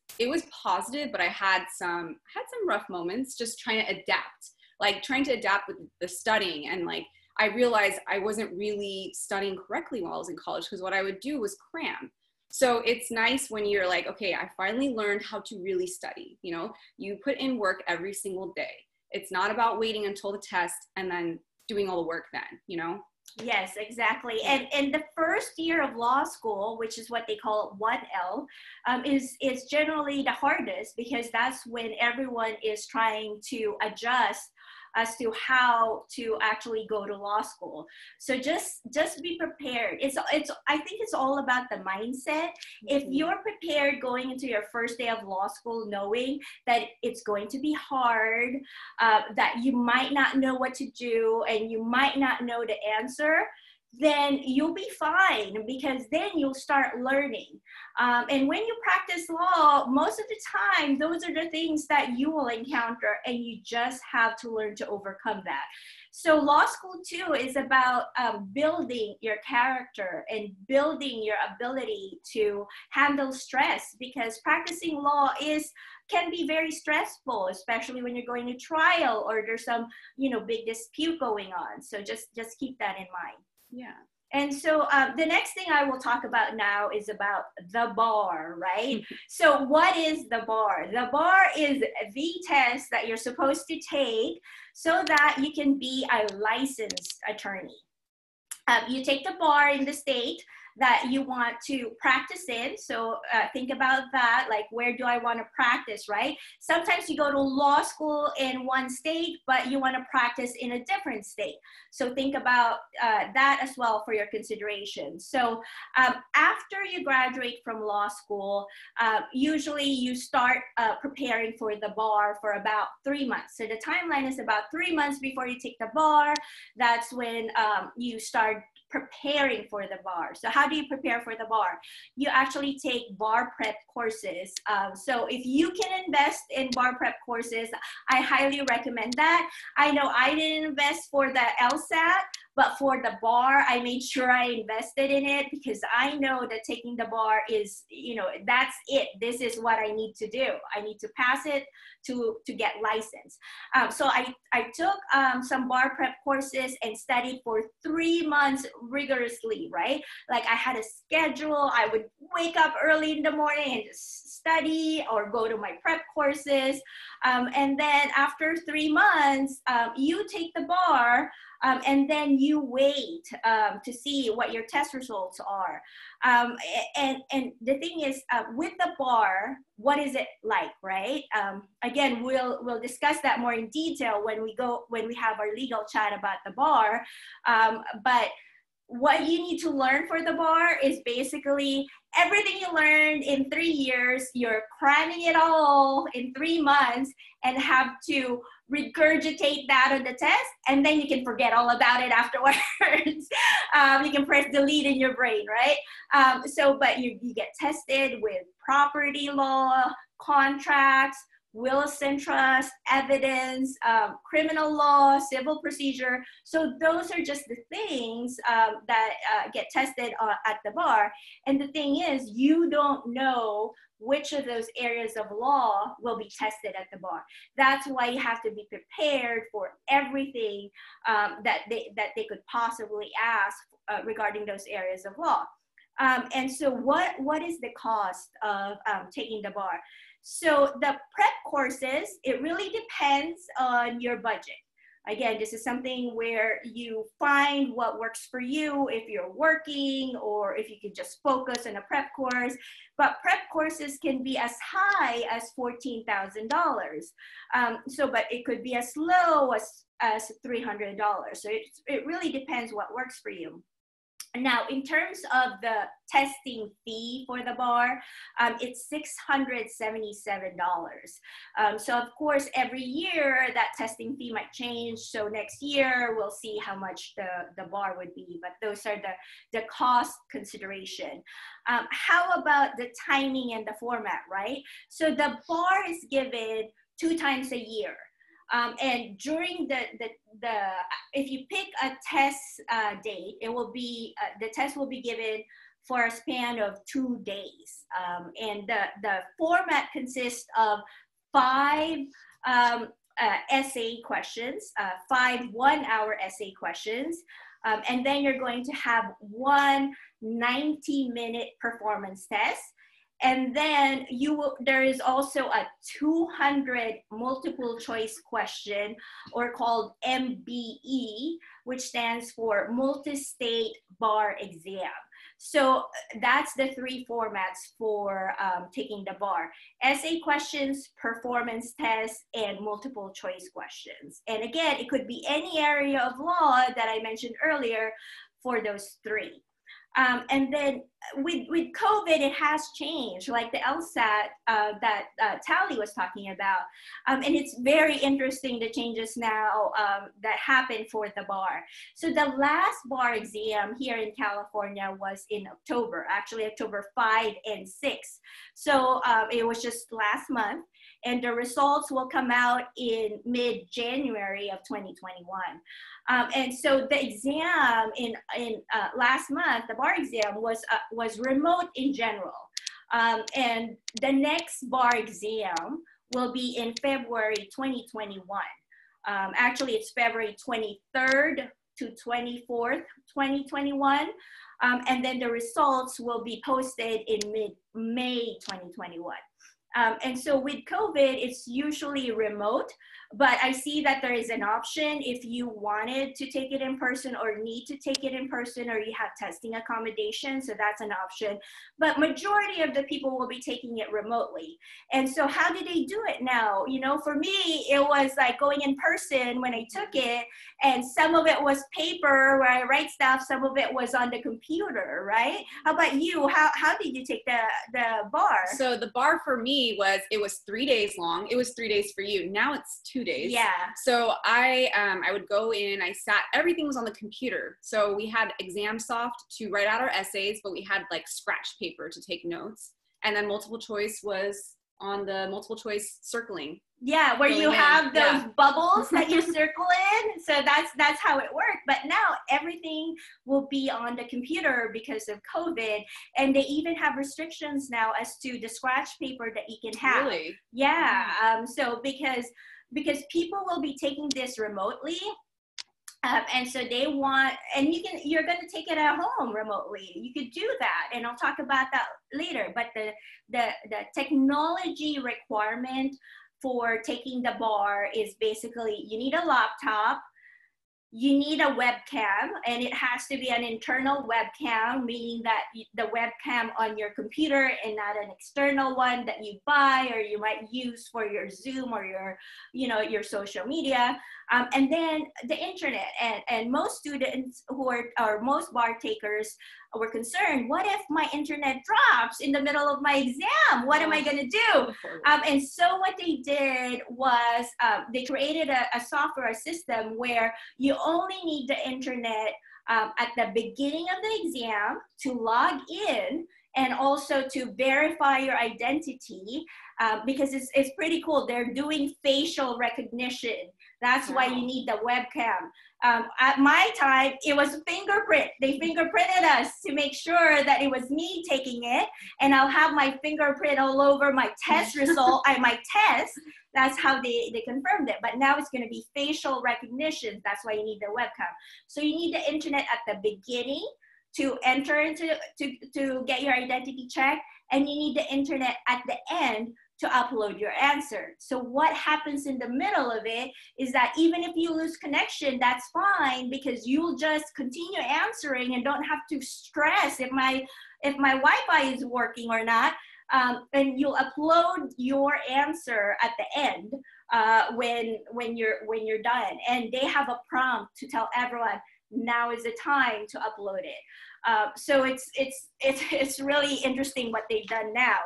positive, but I had some rough moments just trying to adapt with the studying. And I realized I wasn't really studying correctly while I was in college, because what I would do was cram. So it's nice when you're like, okay, I finally learned how to really study. You know, you put in work every single day. It's not about waiting until the test and then doing all the work then, you know? Yes, exactly. And the first year of law school, which is what they call 1L, is generally the hardest, because that's when everyone is trying to adjust as to how to actually go to law school. So just be prepared. I think it's all about the mindset. If you're prepared going into your first day of law school, knowing that it's going to be hard, that you might not know what to do and you might not know the answer, then you'll be fine, because then you'll start learning. And when you practice law, most of the time, those are the things that you will encounter, and you just have to learn to overcome that. So law school too is about building your character and building your ability to handle stress, because practicing law can be very stressful, especially when you're going to trial or there's some, big dispute going on. So just keep that in mind. Yeah. And so the next thing I will talk about now is about the bar, right? So what is the bar? The bar is the test that you're supposed to take so that you can be a licensed attorney. You take the bar in the state that you want to practice in. So think about that, like, where do I want to practice, right? Sometimes you go to law school in one state, but you want to practice in a different state. So think about that as well for your consideration. So after you graduate from law school, usually you start preparing for the bar for about 3 months. So the timeline is about 3 months before you take the bar. That's when you start preparing for the bar. So how do you prepare for the bar? You actually take bar prep courses. So if you can invest in bar prep courses, I highly recommend that. I know I didn't invest for the Lsat, but for the bar, I made sure I invested in it, because I know that taking the bar is, that's it. This is what I need to do. I need to pass it to get licensed. So I took some bar prep courses and studied for 3 months rigorously, right? Like, I had a schedule. I would wake up early in the morning and just study or go to my prep courses. And then after 3 months, you take the bar, and then you wait to see what your test results are. And the thing is, with the bar, what is it like, right? Again, we'll discuss that more in detail when we have our legal chat about the bar. But what you need to learn for the bar is basically everything you learned in 3 years. You're cramming it all in 3 months and have to regurgitate that on the test, and then you can forget all about it afterwards. You can press delete in your brain, right? But you get tested with property law, contracts, wills and trusts, evidence, criminal law, civil procedure. So those are just the things that get tested at the bar. And the thing is, you don't know which of those areas of law will be tested at the bar. That's why you have to be prepared for everything that they could possibly ask regarding those areas of law. And so what is the cost of taking the bar? So the prep courses, it really depends on your budget. Again, this is something where you find what works for you if you're working, or if you can just focus on a prep course. But prep courses can be as high as $14,000. But it could be as low as $300. So it really depends what works for you. Now, in terms of the testing fee for the bar, it's $677. So of course, every year that testing fee might change. So next year, we'll see how much the bar would be, but those are the cost consideration. How about the timing and the format, right? So the bar is given 2 times a year. And during if you pick a test date, it will be, the test will be given for a span of 2 days. And the format consists of 5 essay questions, 5 one-hour essay questions, And then you're going to have one 90-minute performance test. And then there is also a 200 multiple choice question, or called MBE, which stands for multi-state bar exam. So that's the three formats for taking the bar: essay questions, performance tests, and multiple choice questions. And again, it could be any area of law that I mentioned earlier for those three. And then with COVID, it has changed, like the Lsat that Taly was talking about. And it's very interesting, the changes now that happened for the bar. So the last bar exam here in California was in October, actually October 5 and 6. So it was just last month. And the results will come out in mid-January of 2021. And so the exam in last month, the bar exam was remote in general. And the next bar exam will be in February 2021. Actually, it's February 23rd to 24th, 2021. And then the results will be posted in mid-May 2021. And so with COVID, it's usually remote, but I see that there is an option if you wanted to take it in person or need to take it in person, or you have testing accommodation, so that's an option. But majority of the people will be taking it remotely. And so how do they do it now? You know, for me, it was like going in person when I took it, and some of it was paper where I write stuff, some of it was on the computer, right? How about you? How did you take the bar? So the bar for me it was 3 days long. It was 3 days for you. Now it's 2 days. Yeah. So I would go in, everything was on the computer. So we had ExamSoft to write out our essays, but we had like scratch paper to take notes. And then multiple choice was on the multiple choice circling. Yeah, where you have those bubbles that you circle in. So that's how it worked. But now everything will be on the computer because of COVID. And they even have restrictions now as to the scratch paper that you can have. Really? Yeah. So because people will be taking this remotely. And so they want, and you're going to take it at home remotely. You could do that, and I'll talk about that later. But the technology requirement for taking the bar is basically you need a laptop, you need a webcam, and it has to be an internal webcam, meaning that the webcam on your computer and not an external one that you buy or you might use for your Zoom or your social media. And then the internet, and most students or most bar takers were concerned, what if my internet drops in the middle of my exam? What am I going to do? And so what they did was they created a software system where you only need the internet at the beginning of the exam to log in, and also to verify your identity, because it's pretty cool. They're doing facial recognition. That's why you need the webcam. At my time, it was fingerprint. They fingerprinted us to make sure that it was me taking it, and I'll have my fingerprint all over my test result, my test. That's how they confirmed it. But now it's going to be facial recognition. That's why you need the webcam. So you need the internet at the beginning to enter into to get your identity check, and you need the internet at the end to upload your answer. So what happens in the middle of it is that even if you lose connection, that's fine, because you'll just continue answering and don't have to stress if my Wi-Fi is working or not. And you'll upload your answer at the end when you're done. And they have a prompt to tell everyone, now is the time to upload it. So it's really interesting what they've done now.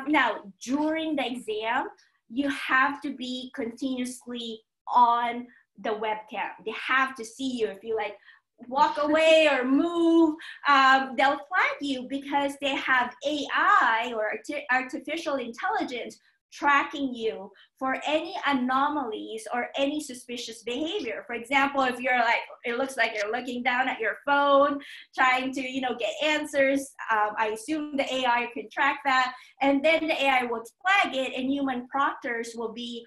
Now, during the exam, you have to be continuously on the webcam. They have to see you. If you like walk away or move, they'll flag you, because they have AI or artificial intelligence tracking you for any anomalies or any suspicious behavior. For example, if you're like, it looks like you're looking down at your phone, trying to, get answers, I assume the AI can track that, and then the AI will flag it, and human proctors will be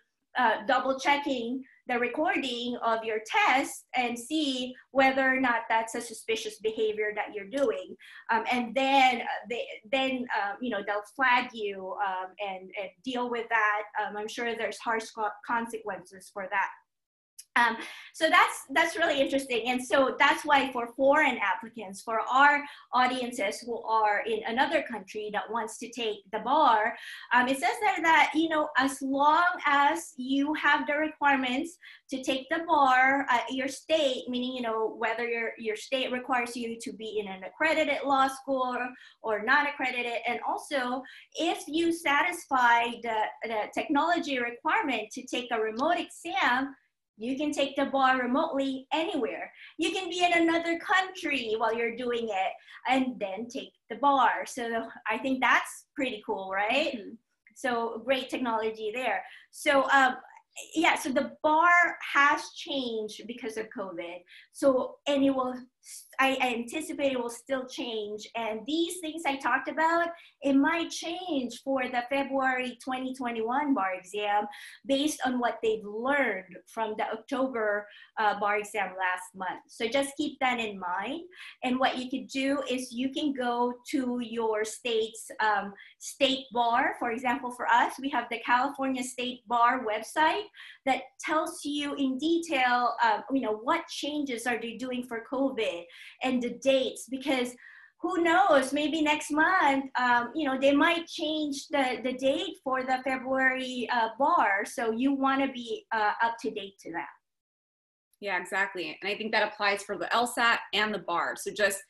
double checking the recording of your test and see whether or not that's a suspicious behavior that you're doing. And then they'll flag you and deal with that. I'm sure there's harsh consequences for that. So that's really interesting. And so that's why for foreign applicants, for our audiences who are in another country that wants to take the bar, it says there that, as long as you have the requirements to take the bar at your state, meaning, whether your state requires you to be in an accredited law school or not accredited, and also if you satisfy the technology requirement to take a remote exam, you can take the bar remotely anywhere. You can be in another country while you're doing it and then take the bar. So I think that's pretty cool, right? Mm-hmm. So great technology there. So so the bar has changed because of COVID. So, and I anticipate it will still change. And these things I talked about, it might change for the February 2021 bar exam based on what they've learned from the October bar exam last month. So just keep that in mind. And what you could do is you can go to your state's state bar. For example, for us, we have the California State Bar website that tells you in detail, what changes are they doing for COVID and the dates, because who knows, maybe next month, they might change the date for the February bar. So you want to be up to date to that. Yeah, exactly. And I think that applies for the LSAT and the bar. So just,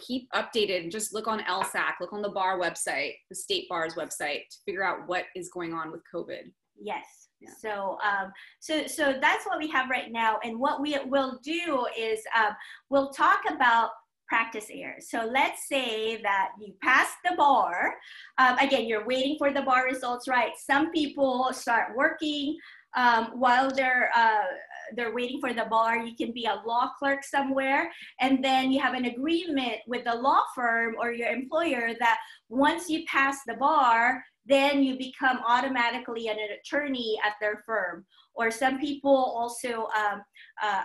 keep updated and just look on LSAT, look on the bar website, the state bar's website to figure out what is going on with COVID. Yes. Yeah. So that's what we have right now. And what we will do is we'll talk about practice areas. So let's say that you passed the bar. Again, you're waiting for the bar results, right? Some people start working while they're waiting for the bar. You can be a law clerk somewhere, and then you have an agreement with the law firm or your employer that once you pass the bar, then you become automatically an attorney at their firm. Or some people also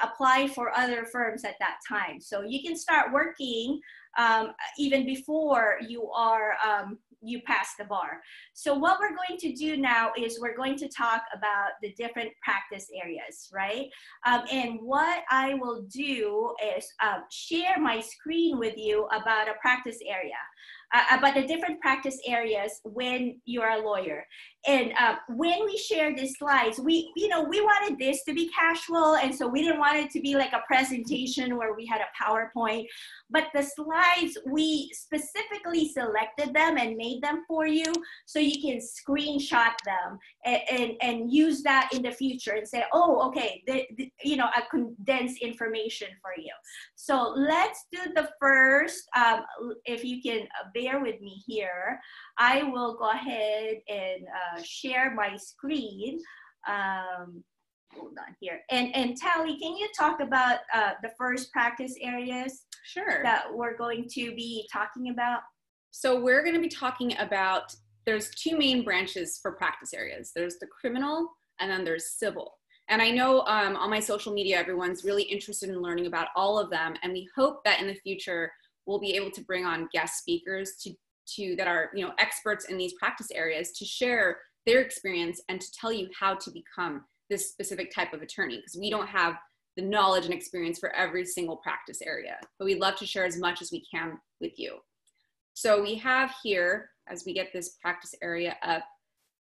apply for other firms at that time. So you can start working even before you pass the bar. So what we're going to do now is we're going to talk about the different practice areas, right? And what I will do is share my screen with you about a practice area. About the different practice areas when you're a lawyer. And when we share these slides, we wanted this to be casual, and so we didn't want it to be like a presentation where we had a PowerPoint. But the slides, we specifically selected them and made them for you so you can screenshot them and use that in the future and say, oh, okay, a condensed information for you. So let's do the first, if you can bear with me here, I will go ahead and share my screen. Hold on here. And Taly, can you talk about the first practice areas? Sure. That we're going to be talking about? So we're going to be talking about, there's two main branches for practice areas. There's the criminal and then there's civil. And I know on my social media, everyone's really interested in learning about all of them. And we hope that in the future, we'll be able to bring on guest speakers that are experts in these practice areas to share their experience and to tell you how to become this specific type of attorney, because we don't have the knowledge and experience for every single practice area, but we'd love to share as much as we can with you. So we have here, as we get this practice area up,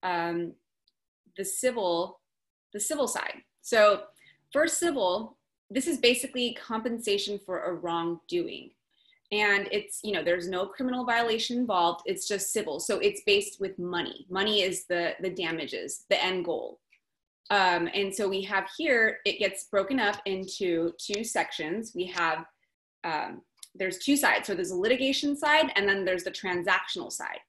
the civil side. So for civil, this is basically compensation for a wrongdoing. And it's, there's no criminal violation involved. It's just civil. So it's based with money. Money is the damages, the end goal. And so we have here, it gets broken up into two sections. We have, there's two sides. So there's a litigation side and then there's the transactional side.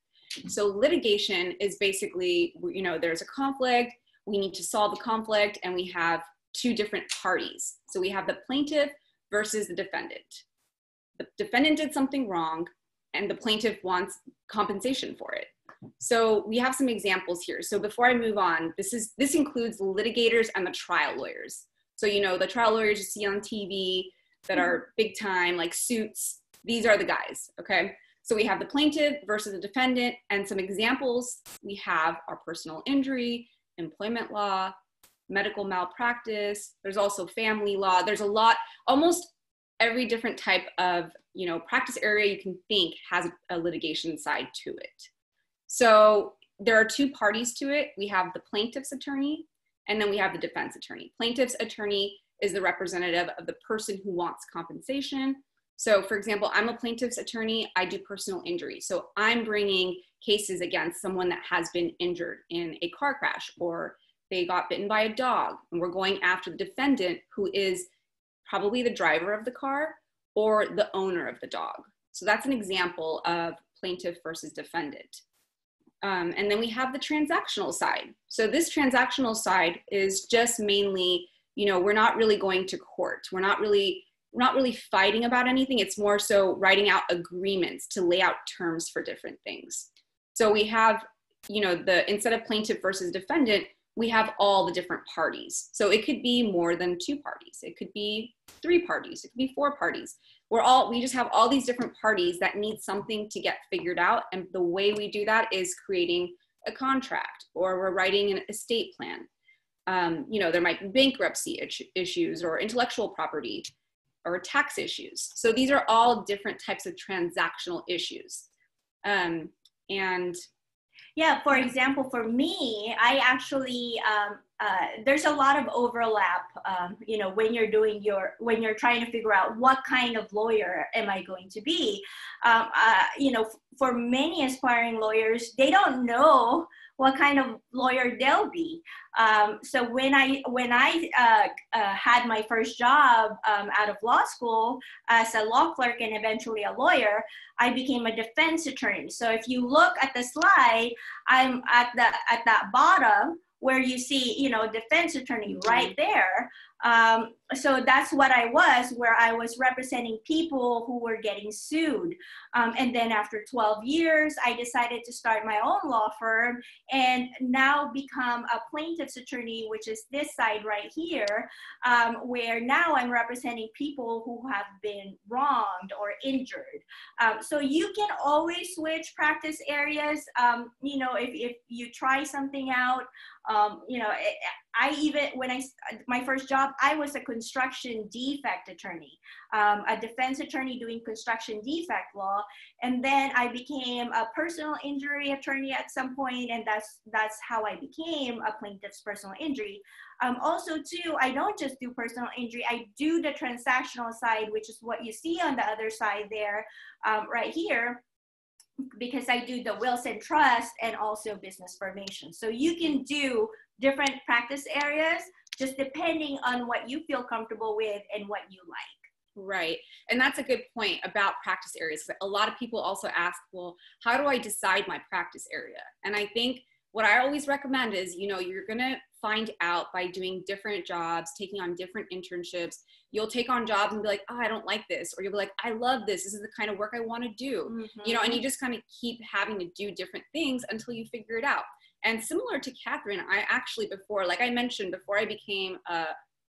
So litigation is basically, there's a conflict, we need to solve the conflict, and we have two different parties. So we have the plaintiff versus the defendant. The defendant did something wrong and the plaintiff wants compensation for it. So we have some examples here. So before I move on, this includes litigators and the trial lawyers. So, you know, the trial lawyers you see on TV that are big time, like Suits, these are the guys, okay? So we have the plaintiff versus the defendant, and some examples we have are personal injury, employment law, medical malpractice. There's also family law. There's a lot, almost every different type of, you know, practice area you can think has a litigation side to it. So there are two parties to it. We have the plaintiff's attorney, and then we have the defense attorney. Plaintiff's attorney is the representative of the person who wants compensation. So for example, I'm a plaintiff's attorney, I do personal injury. So I'm bringing cases against someone that has been injured in a car crash, or they got bitten by a dog, and we're going after the defendant, who is probably the driver of the car or the owner of the dog. So that's an example of plaintiff versus defendant. And then we have the transactional side. So this transactional side is just mainly, you know, we're not really going to court. We're not really fighting about anything. It's more so writing out agreements to lay out terms for different things. So we have, you know, instead of plaintiff versus defendant, we have all the different parties. So it could be more than two parties. It could be three parties. It could be four parties. We just have all these different parties that need something to get figured out. And the way we do that is creating a contract, or we're writing an estate plan. You know, there might be bankruptcy issues, or intellectual property, or tax issues. So these are all different types of transactional issues. Yeah, for example, for me, I actually, there's a lot of overlap, you know, when you're trying to figure out what kind of lawyer am I going to be. You know, for many aspiring lawyers, they don't know what kind of lawyer they'll be. So when I had my first job out of law school as a law clerk and eventually a lawyer, I became a defense attorney. So if you look at the slide, I'm at that bottom where you see, you know, defense attorney right there. So that's what I was, where I was representing people who were getting sued. And then after 12 years, I decided to start my own law firm and now become a plaintiff's attorney, which is this side right here, where now I'm representing people who have been wronged or injured. So you can always switch practice areas. You know, if you try something out, you know, my first job, I was a construction defect attorney, a defense attorney doing construction defect law. And then I became a personal injury attorney at some point, and that's how I became a plaintiff's personal injury. Also too, I don't just do personal injury, I do the transactional side, which is what you see on the other side there, right here, because I do the wills and trust and also business formation. So you can do different practice areas just depending on what you feel comfortable with and what you like. Right. And that's a good point about practice areas. A lot of people also ask, well, how do I decide my practice area? And I think what I always recommend is, you know, you're going to find out by doing different jobs, taking on different internships. You'll take on jobs and be like, oh, I don't like this. Or you'll be like, I love this. This is the kind of work I want to do. Mm-hmm. You know, and you just kind of keep having to do different things until you figure it out. And similar to Katherine, I actually before I became a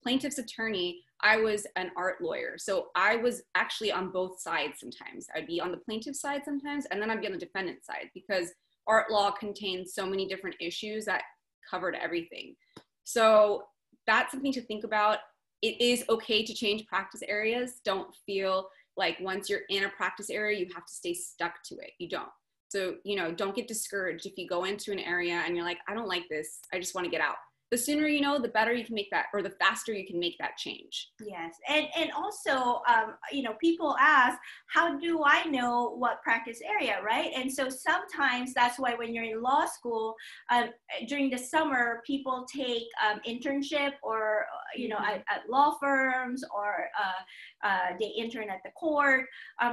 plaintiff's attorney, I was an art lawyer. So I was actually on both sides sometimes. I'd be on the plaintiff side sometimes, and then I'd be on the defendant side, because art law contains so many different issues that covered everything. So that's something to think about. It is okay to change practice areas. Don't feel like once you're in a practice area, you have to stay stuck to it. You don't. So, you know, don't get discouraged if you go into an area and you're like, I don't like this, I just want to get out. The sooner you know, the better you can make that, or the faster you can make that change. Yes. And also, you know, people ask, how do I know what practice area, right? And so sometimes that's why when you're in law school, during the summer, people take internship or, you know, at law firms, or they intern at the court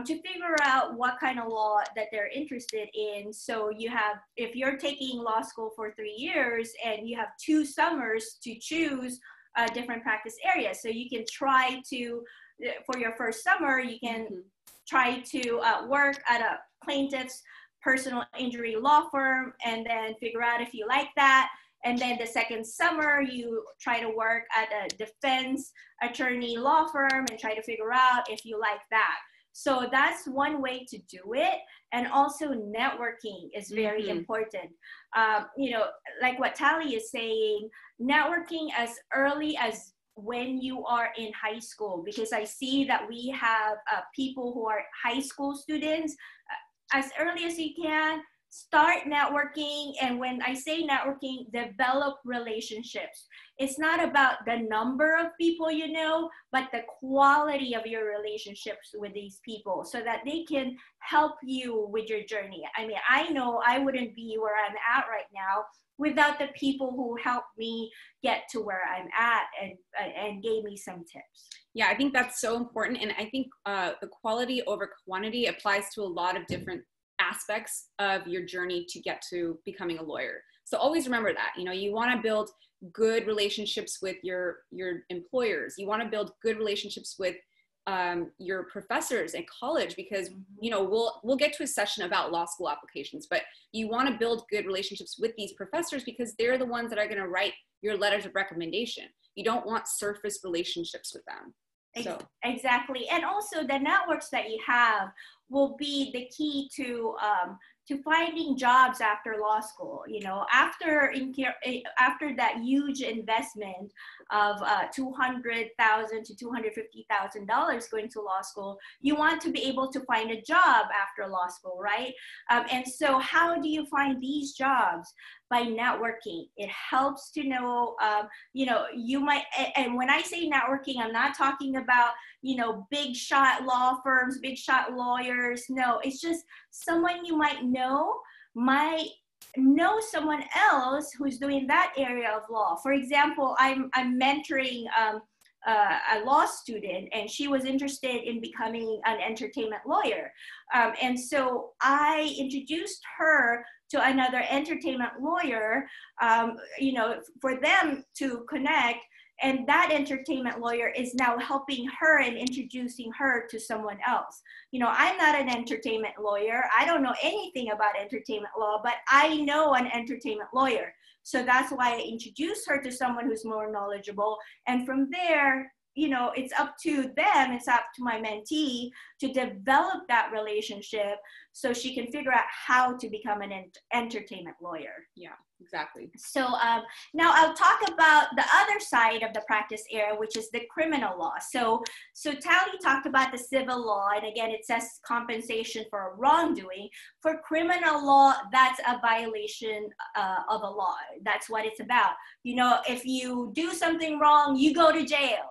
to figure out what kind of law that they're interested in. So you have, if you're taking law school for 3 years and you have 2 summers to choose different practice areas. So you can try to, for your first summer, you can try to work at a plaintiff's personal injury law firm and then figure out if you like that. And then the second summer, you try to work at a defense attorney law firm and try to figure out if you like that. So that's one way to do it. And also networking is very important. You know, like what Taly is saying, networking as early as when you are in high school, because I see that we have people who are high school students. As early as you can, start networking. And when I say networking, develop relationships. It's not about the number of people you know, but the quality of your relationships with these people so that they can help you with your journey. I mean, I know I wouldn't be where I'm at right now without the people who helped me get to where I'm at and gave me some tips. Yeah, I think that's so important. And I think the quality over quantity applies to a lot of different aspects of your journey to get to becoming a lawyer. So always remember that, you know, you want to build good relationships with your employers. You want to build good relationships with your professors at college, because, you know, we'll get to a session about law school applications, but you want to build good relationships with these professors because they're the ones that are going to write your letters of recommendation. You don't want surface relationships with them. So. Exactly. And also the networks that you have will be the key to finding jobs after law school. You know, after that huge investment of $200,000 to $250,000 going to law school, you want to be able to find a job after law school, right? And so how do you find these jobs? By networking. It helps to know, you know, you might, and when I say networking, I'm not talking about, you know, big shot law firms, big shot lawyers. No, it's just someone you might know someone else who's doing that area of law. For example, I'm mentoring a law student, and she was interested in becoming an entertainment lawyer. And so I introduced her to another entertainment lawyer, you know, for them to connect. And that entertainment lawyer is now helping her and introducing her to someone else. You know, I'm not an entertainment lawyer. I don't know anything about entertainment law, but I know an entertainment lawyer. So that's why I introduced her to someone who's more knowledgeable. And from there, you know, it's up to them, it's up to my mentee to develop that relationship so she can figure out how to become an entertainment lawyer. Yeah, exactly. So now I'll talk about the other side of the practice area, which is the criminal law. So Taly talked about the civil law, and again, it says compensation for wrongdoing. For criminal law, that's a violation of a law. That's what it's about. You know, if you do something wrong, you go to jail.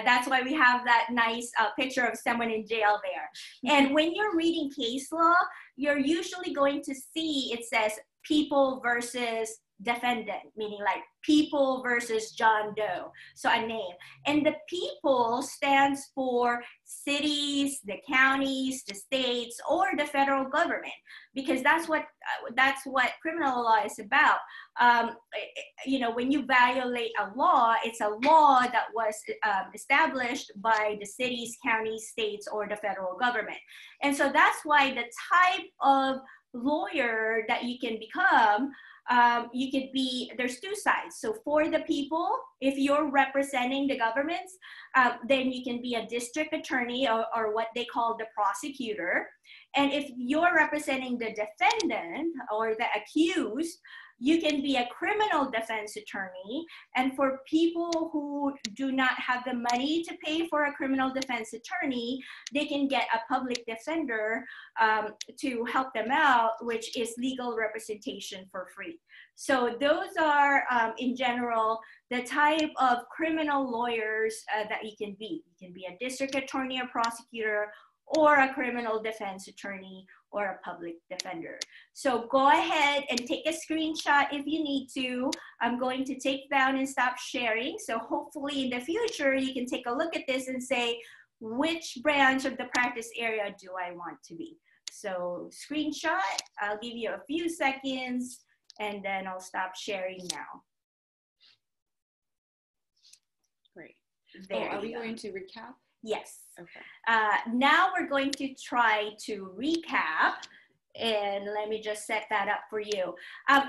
That's why we have that nice picture of someone in jail there. And when you're reading case law, you're usually going to see it says people versus defendant, meaning like people versus John Doe, so a name. And the people stands for cities, the counties, the states, or the federal government, because that's what criminal law is about. You know, when you violate a law, it's a law that was established by the cities, counties, states, or the federal government. And so that's why the type of lawyer that you can become, you could be, there's two sides. So for the people, if you're representing the governments, then you can be a district attorney or what they call the prosecutor. And if you're representing the defendant or the accused, you can be a criminal defense attorney. And for people who do not have the money to pay for a criminal defense attorney, they can get a public defender to help them out, which is legal representation for free. So those are, in general, the type of criminal lawyers that you can be. You can be a district attorney or prosecutor, or a criminal defense attorney, or a public defender. So go ahead and take a screenshot if you need to. I'm going to take down and stop sharing. So hopefully in the future, you can take a look at this and say, which branch of the practice area do I want to be? So screenshot, I'll give you a few seconds, and then I'll stop sharing now. Great. There are we go. going to recap? Yes. Okay. Now we're going to try to recap And let me just set that up for you.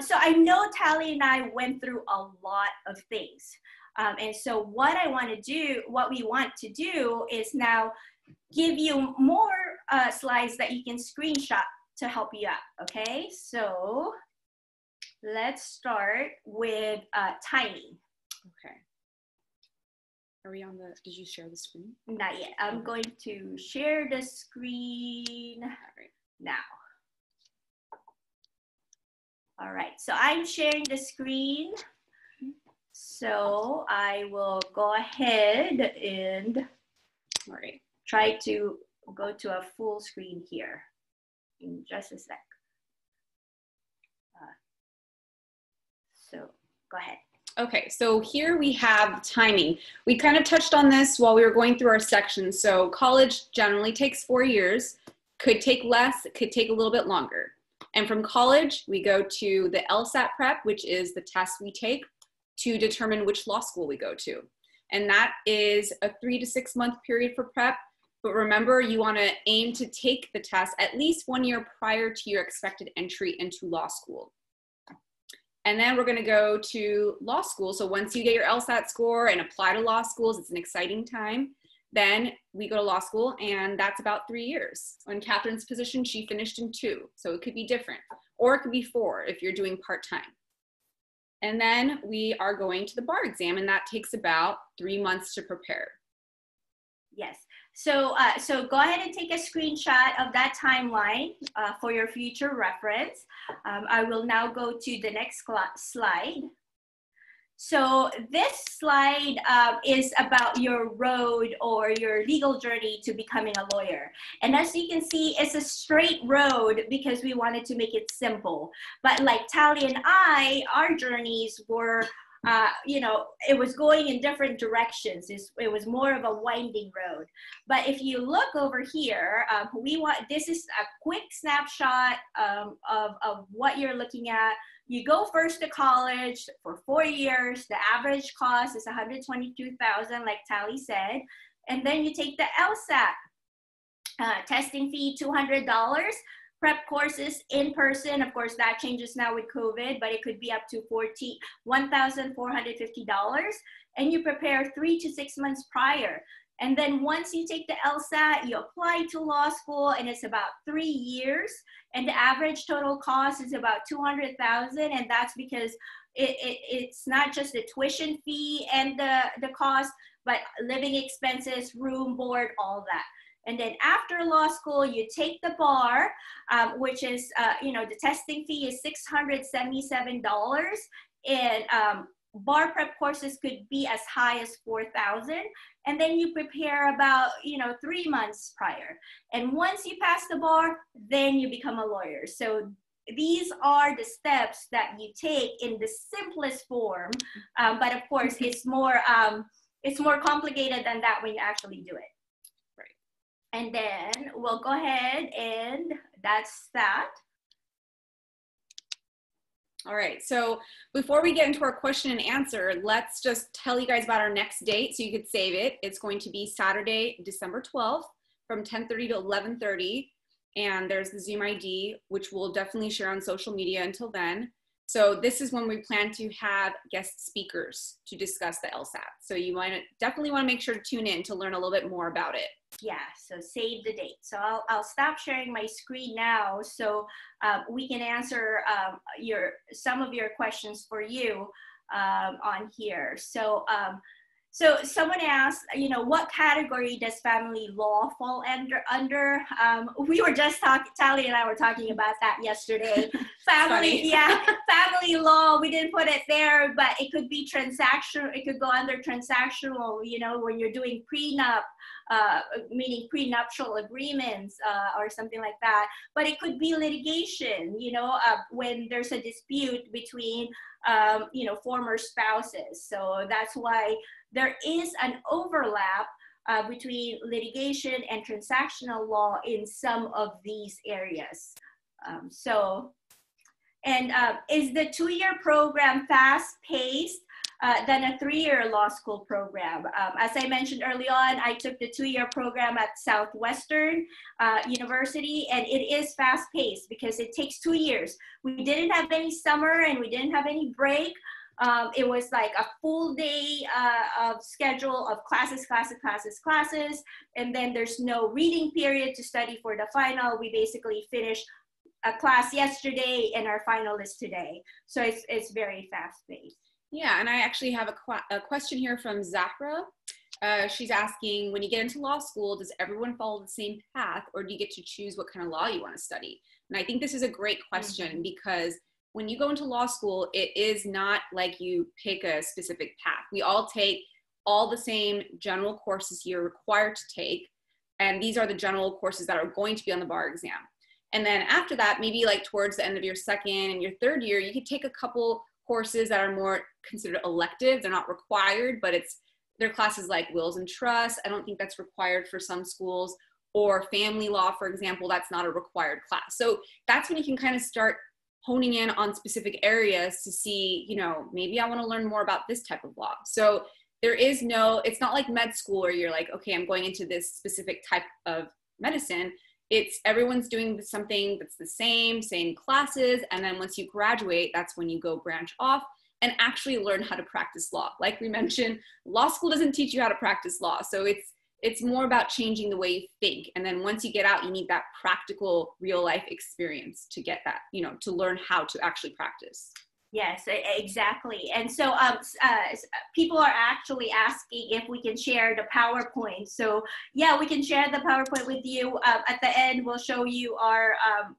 So I know Taly and I went through a lot of things. And so what we want to do is now give you more slides that you can screenshot to help you out, okay? So let's start with Taly. Okay. Are we on the, did you share the screen? Not yet. I'm going to share the screen now. All right, so I'm sharing the screen. So I will go ahead and try to go to a full screen here in just a sec. So go ahead. Okay, so here we have timing. We kind of touched on this while we were going through our sections. So college generally takes 4 years, could take less, could take a little bit longer. And from college, we go to the Lsat prep, which is the test we take to determine which law school we go to. And that is a 3 to 6 month period for prep. But remember, you want to aim to take the test at least 1 year prior to your expected entry into law school. And then we're going to go to law school. So once you get your Lsat score and apply to law schools, it's an exciting time. Then we go to law school, and that's about 3 years. In Catherine's position, she finished in 2. So it could be different, or it could be 4 if you're doing part-time. And then we are going to the bar exam, and that takes about 3 months to prepare. Yes. So go ahead and take a screenshot of that timeline for your future reference. I will now go to the next slide. So this slide is about your road or your legal journey to becoming a lawyer. And as you can see, it's a straight road because we wanted to make it simple. But like Taly and I, our journeys were it was going in different directions. It was more of a winding road. But if you look over here, this is a quick snapshot of what you're looking at. You go first to college for 4 years. The average cost is $122,000, like Taly said. And then you take the LSAT, testing fee $200. Prep courses in person, of course, that changes now with COVID, but it could be up to $1,450. And you prepare 3 to 6 months prior. And then once you take the LSAT, you apply to law school, and it's about 3 years. And the average total cost is about $200,000. And that's because it's not just the tuition fee and the cost, but living expenses, room, board, all that. And then after law school, you take the bar, which is, the testing fee is $677. And bar prep courses could be as high as $4,000. And then you prepare about, 3 months prior. And once you pass the bar, then you become a lawyer. So these are the steps that you take in the simplest form. But of course, it's more complicated than that when you actually do it. And then we'll go ahead, and that's that. All right, so before we get into our question and answer, let's just tell you guys about our next date so you could save it. It's going to be Saturday, December 12th from 10:30 to 11:30. And there's the Zoom ID, which we'll definitely share on social media until then. So this is when we plan to have guest speakers to discuss the LSAT. So you definitely want to make sure to tune in to learn a little bit more about it. Yeah, so save the date. So I'll stop sharing my screen now so we can answer some of your questions for you on here. So someone asked, what category does family law fall under? We were just Taly and I were talking about that yesterday. Family law, we didn't put it there, but it could be transactional. It could go under transactional, when you're doing prenup, meaning prenuptial agreements or something like that. But it could be litigation, when there's a dispute between, former spouses. So that's why there is an overlap between litigation and transactional law in some of these areas. Is the 2-year program fast-paced? than a 3-year law school program. As I mentioned early on, I took the 2-year program at Southwestern University, and it is fast-paced because it takes 2 years. We didn't have any summer and we didn't have any break. It was like a full day of schedule of classes, and then there's no reading period to study for the final. We basically finished a class yesterday and our final is today. So it's very fast-paced. Yeah, and I actually have a question here from Zahra. She's asking, when you get into law school, does everyone follow the same path, or do you get to choose what kind of law you want to study? And I think this is a great question because when you go into law school, it is not like you pick a specific path. We all take all the same general courses you're required to take, and these are the general courses that are going to be on the bar exam. And then after that, maybe like towards the end of your second and your third year, you could take a couple courses that are more considered elective. They're not required, but they're classes like wills and trusts. I don't think that's required for some schools, or family law, for example, that's not a required class. So that's when you can kind of start honing in on specific areas to see, maybe I want to learn more about this type of law. So it's not like med school where you're like, okay, I'm going into this specific type of medicine. It's everyone's doing something that's the same classes. And then once you graduate, that's when you go branch off and actually learn how to practice law. Like we mentioned, law school doesn't teach you how to practice law. So it's more about changing the way you think. And then once you get out, you need that practical real life experience to get that, to learn how to actually practice. Yes, exactly. And so people are actually asking if we can share the PowerPoint. So yeah, we can share the PowerPoint with you. At the end, we'll show you our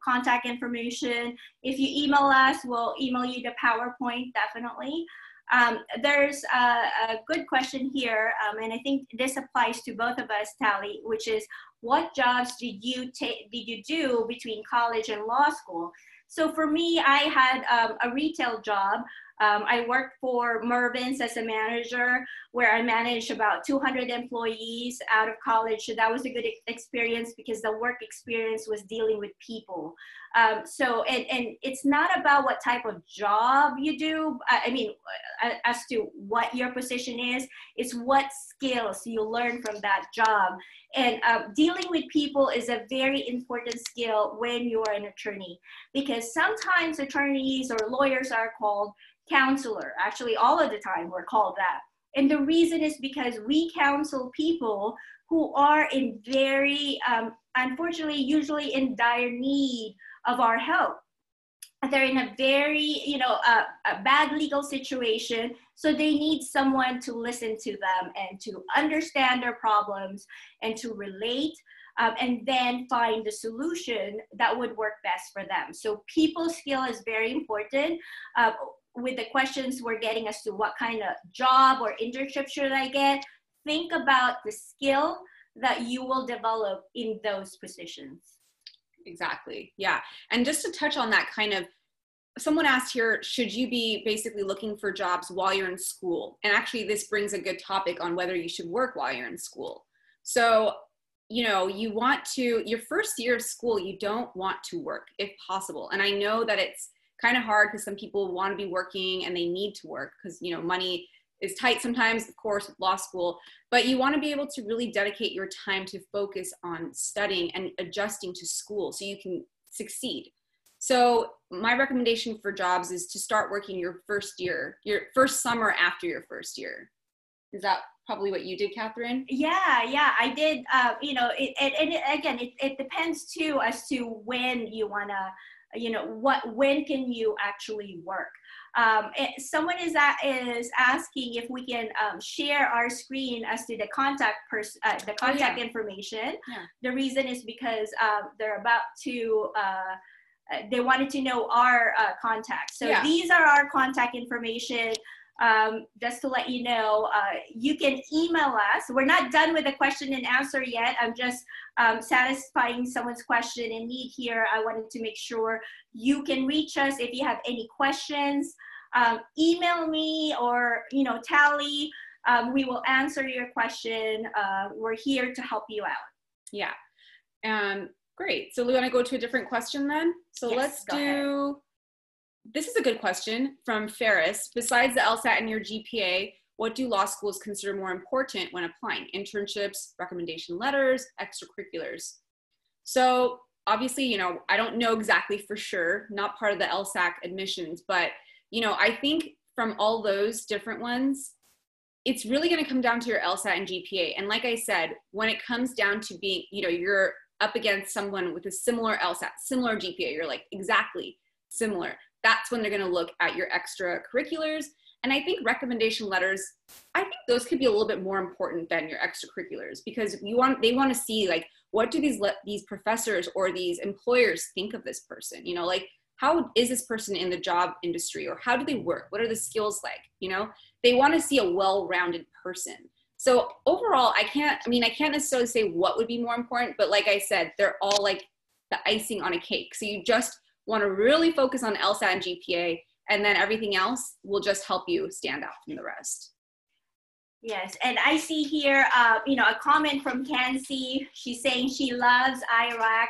contact information. If you email us, we'll email you the PowerPoint, definitely. There's a good question here, and I think this applies to both of us, Taly, which is, what jobs did you do between college and law school? So for me, I had a retail job. I worked for Mervyn's as a manager, where I managed about 200 employees out of college. So that was a good experience because the work experience was dealing with people. So it's not about what type of job you do. I mean, as to what your position is, it's what skills you learn from that job. And dealing with people is a very important skill when you're an attorney, because sometimes attorneys or lawyers are called counselor. Actually, all of the time we're called that. And the reason is because we counsel people who are in very, unfortunately, usually in dire need of our help. They're in a very, a bad legal situation. So they need someone to listen to them and to understand their problems and to relate, and then find the solution that would work best for them. So people skill is very important. With the questions we're getting as to what kind of job or internship should I get, think about the skill that you will develop in those positions. Exactly. Yeah. And just to touch on that, someone asked here, should you be basically looking for jobs while you're in school? And actually this brings a good topic on whether you should work while you're in school. So, your first year of school, you don't want to work if possible. And I know that it's kind of hard because some people want to be working and they need to work because, money is tight sometimes, of course, with law school, but you want to be able to really dedicate your time to focus on studying and adjusting to school so you can succeed. So my recommendation for jobs is to start working your first summer after your first year. Is that probably what you did, Catherine? Yeah, I did. It depends too as to when you want to, when can you actually work? Someone is asking if we can share our screen as to the contact information. Yeah. The reason is because they're about to, they wanted to know our contacts. So these are our contact information. Just to let you know, you can email us. We're not done with the question and answer yet. I'm just satisfying someone's question and need here. I wanted to make sure you can reach us if you have any questions. Email me or, Taly. We will answer your question. We're here to help you out. Yeah. Great. So we want to go to a different question then? So yes, let's do This is a good question from Ferris. Besides the LSAT and your GPA, what do law schools consider more important when applying? Internships, recommendation letters, extracurriculars? So obviously, you know, I don't know exactly for sure, not part of the LSAC admissions, but, you know, I think from all those different ones, it's really going to come down to your LSAT and GPA. And like I said, when it comes down to being, you know, you're up against someone with a similar LSAT, similar GPA, you're like exactly similar. That's when they're going to look at your extracurriculars. And I think recommendation letters, I think those could be a little bit more important than your extracurriculars, because they want to see, like, what do these professors or these employers think of this person? You know, like, how is this person in the job industry, or how do they work? What are the skills like? You know, they want to see a well-rounded person. So overall, I can't necessarily say what would be more important, but like I said, they're all like the icing on a cake. So you just want to really focus on LSAT and GPA, and then everything else will just help you stand out from the rest. Yes, and I see here, you know, a comment from Kenzie. She's saying she loves IRAC.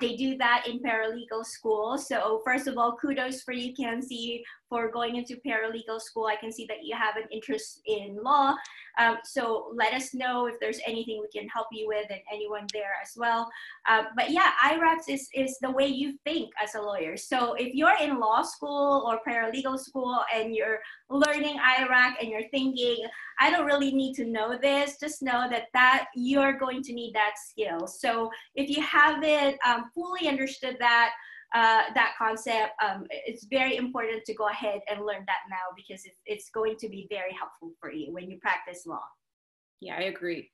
They do that in paralegal school. So first of all, kudos for you, Kenzie, for going into paralegal school. I can see that you have an interest in law. So let us know if there's anything we can help you with, and anyone there as well. But yeah, IRACs is the way you think as a lawyer. So if you're in law school or paralegal school and you're learning IRAC and you're thinking, I don't really need to know this, just know that you're going to need that skill. So if you haven't fully understood that concept, it's very important to go ahead and learn that now, because it's going to be very helpful for you when you practice law. Yeah, I agree.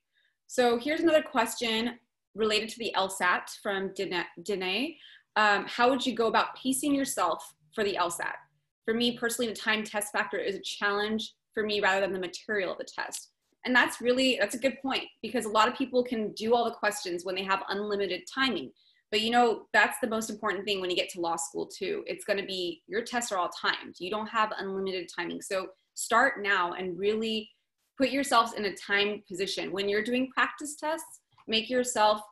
So here's another question related to the LSAT from Danae. How would you go about pacing yourself for the LSAT? For me personally, the time test factor is a challenge for me rather than the material of the test. And that's a good point, because a lot of people can do all the questions when they have unlimited timing. But you know, that's the most important thing when you get to law school too. It's going to be, your tests are all timed. You don't have unlimited timing. So start now and really put yourselves in a time position. When you're doing practice tests, make yourself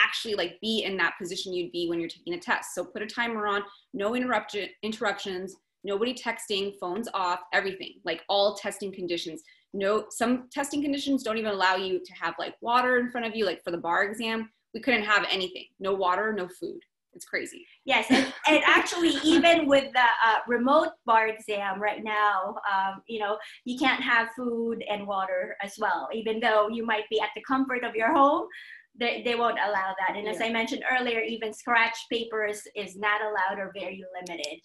actually be in that position you'd be when you're taking a test. So put a timer on, no interruptions, nobody texting, phones off, everything, like all testing conditions. Some testing conditions don't even allow you to have like water in front of you, like for the bar exam. We couldn't have anything, no water, no food. It's crazy. Yes, and actually, even with the remote bar exam right now, you know, you can't have food and water as well. Even though you might be at the comfort of your home, they won't allow that. And as I mentioned earlier, even scratch papers is not allowed or very limited.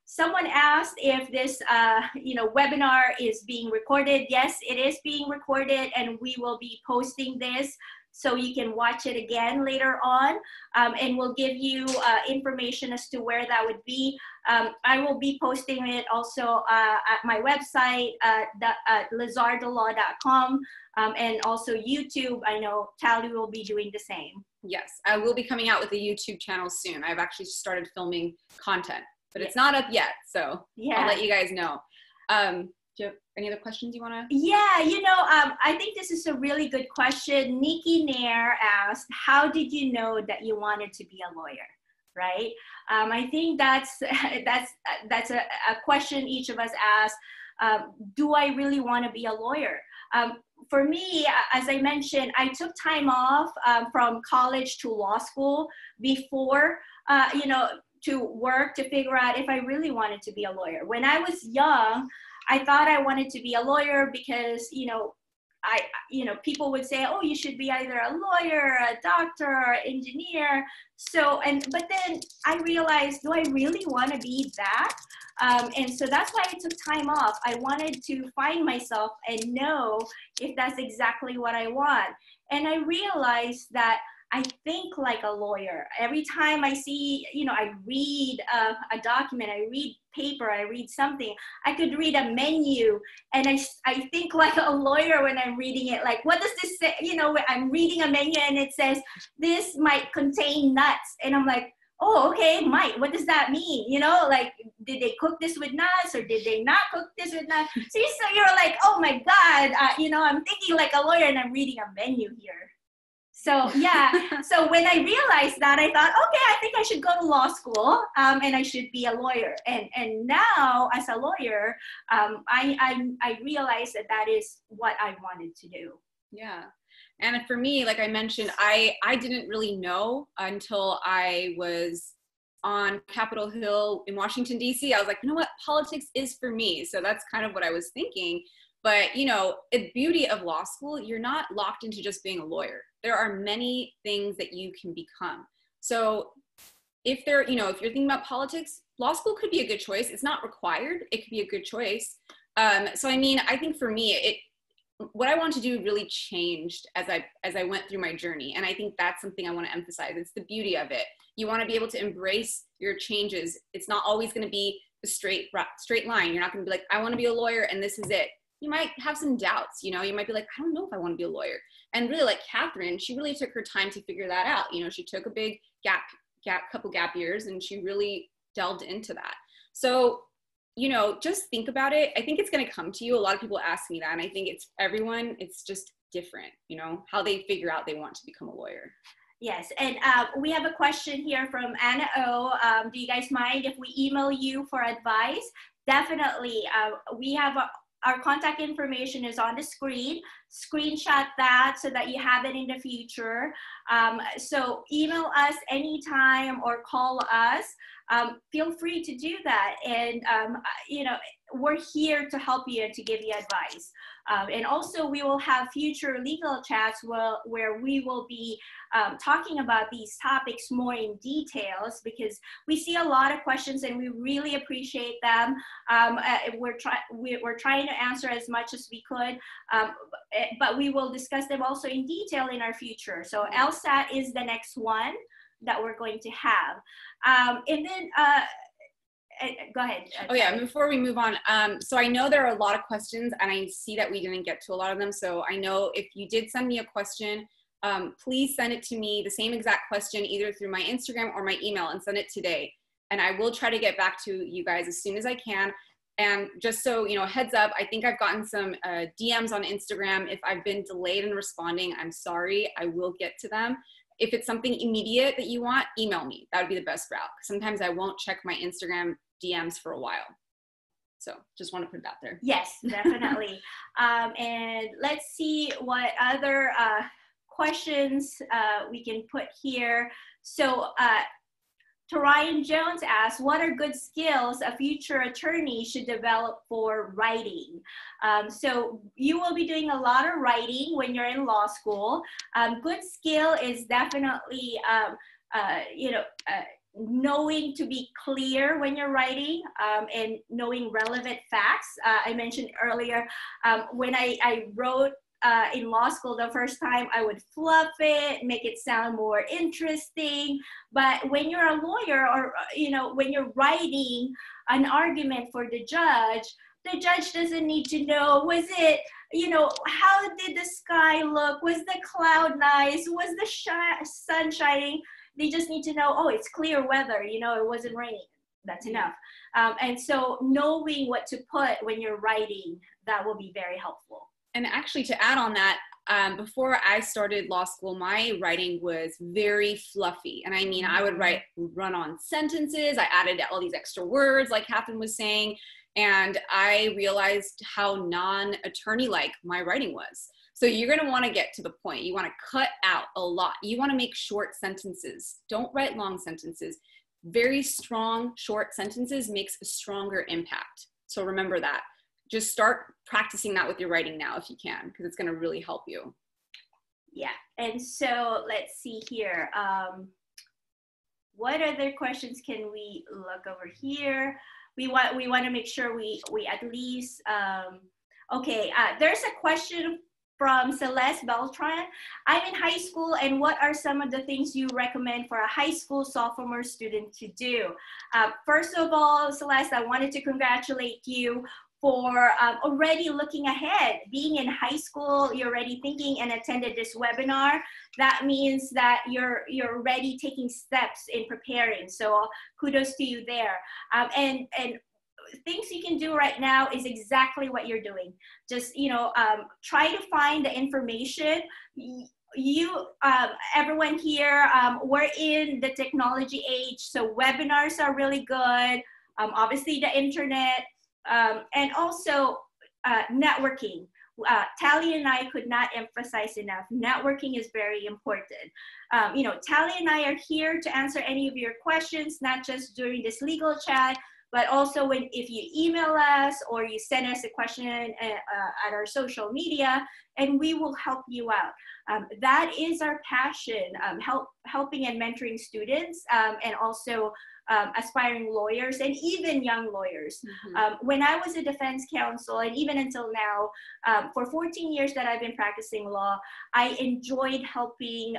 Someone asked if this, webinar is being recorded. Yes, it is being recorded, and we will be posting this so you can watch it again later on, and we'll give you information as to where that would be. I will be posting it also at my website, lizardolaw.com, and also YouTube. I know Taly will be doing the same. Yes, I will be coming out with a YouTube channel soon. I've actually started filming content, but it's not up yet, so I'll let you guys know. Do you have any other questions you want to? Yeah, I think this is a really good question. Nikki Nair asked, how did you know that you wanted to be a lawyer, right? I think that's a question each of us ask. Do I really want to be a lawyer? For me, as I mentioned, I took time off from college to law school before, to work to figure out if I really wanted to be a lawyer. When I was young, I thought I wanted to be a lawyer because, people would say, oh, you should be either a lawyer, a doctor, or engineer. But then I realized, do I really want to be that? And so that's why I took time off. I wanted to find myself and know if that's exactly what I want. And I realized that I think like a lawyer. Every time I see, I read a document, I read paper, I read something, I could read a menu, and I think like a lawyer when I'm reading it. Like, what does this say? I'm reading a menu and it says, this might contain nuts. And I'm like, oh, okay, might. What does that mean? Did they cook this with nuts, or did they not cook this with nuts? So you're like, oh my God, I'm thinking like a lawyer and I'm reading a menu here. So yeah, so when I realized that, I thought, okay, I think I should go to law school, and I should be a lawyer. And now, as a lawyer, I realized that that is what I wanted to do. Yeah. And for me, like I mentioned, I didn't really know until I was on Capitol Hill in Washington, D.C. I was like, you know what, politics is for me. So that's kind of what I was thinking. But, you know, the beauty of law school, you're not locked into just being a lawyer. There are many things that you can become. So if you're thinking about politics, law school could be a good choice. It's not required. It could be a good choice. So, I mean, I think for me, what I want to do really changed as I went through my journey. And I think that's something I want to emphasize. It's the beauty of it. You want to be able to embrace your changes. It's not always going to be a straight line. You're not going to be like, I want to be a lawyer and this is it. You might have some doubts, you know, you might be like, I don't know if I want to be a lawyer. And really, like Katherine, she really took her time to figure that out. You know, she took a big couple gap years and she really delved into that. So, you know, just think about it. I think it's going to come to you. A lot of people ask me that. And I think it's just different, you know, how they figure out they want to become a lawyer. Yes, and we have a question here from Anna O. Do you guys mind if we email you for advice? Definitely. We have our contact information is on the screen. Screenshot that so that you have it in the future. So email us anytime or call us. Feel free to do that. And, you know, we're here to help you and to give you advice. And also we will have future legal chats where we will be talking about these topics more in details, because we see a lot of questions and we really appreciate them. We're trying to answer as much as we could, but we will discuss them also in detail in our future. So Lsat is the next one that we're going to have. And then, go ahead. Oh yeah, before we move on, so I know there are a lot of questions and I see that we didn't get to a lot of them. So I know if you did send me a question, please send it to me, the same exact question, either through my Instagram or my email, and send it today. And I will try to get back to you guys as soon as I can. And just so, you know, heads up, I think I've gotten some DMs on Instagram. If I've been delayed in responding, I'm sorry, I will get to them. If it's something immediate that you want, email me. That would be the best route. Sometimes I won't check my Instagram DMs for a while. So just want to put it out there. Yes, definitely. And let's see what other questions we can put here. So Ryan Jones asks, what are good skills a future attorney should develop for writing? So you will be doing a lot of writing when you're in law school. Good skill is definitely, you know, knowing to be clear when you're writing, and knowing relevant facts. I mentioned earlier, when I wrote in law school the first time, I would fluff it, make it sound more interesting. But when you're a lawyer, or you know, when you're writing an argument for the judge doesn't need to know, was it, you know, how did the sky look? Was the cloud nice? Was the sun shining? They just need to know, oh, it's clear weather, you know, it wasn't raining. That's enough. And so knowing what to put when you're writing, that will be very helpful. And actually, to add on that, before I started law school, my writing was very fluffy. And I mean, I would run on sentences. I added all these extra words, like Katherine was saying. And I realized how non-attorney-like my writing was. So you're going to want to get to the point. You want to cut out a lot. You want to make short sentences. Don't write long sentences. Very strong, short sentences makes a stronger impact. So remember that. Just start practicing that with your writing now if you can, because it's going to really help you. Yeah. And so let's see here. What other questions can we look over here? We want to make sure we at least, okay, there's a question from Celeste Beltran. I'm in high school, and what are some of the things you recommend for a high school sophomore student to do? First of all, Celeste, I wanted to congratulate you for already looking ahead. Being in high school, you're already thinking and attended this webinar. That means that you're already taking steps in preparing. So kudos to you there. And things you can do right now is exactly what you're doing. Just, you know, try to find the information. everyone here, we're in the technology age, so webinars are really good. Obviously the internet, and also networking. Taly and I could not emphasize enough, networking is very important. Taly and I are here to answer any of your questions, not just during this legal chat, but also if you email us or you send us a question at our social media, and we will help you out. That is our passion, helping and mentoring students, and also aspiring lawyers and even young lawyers. When I was a defense counsel, and even until now, for 14 years that I've been practicing law, I enjoyed helping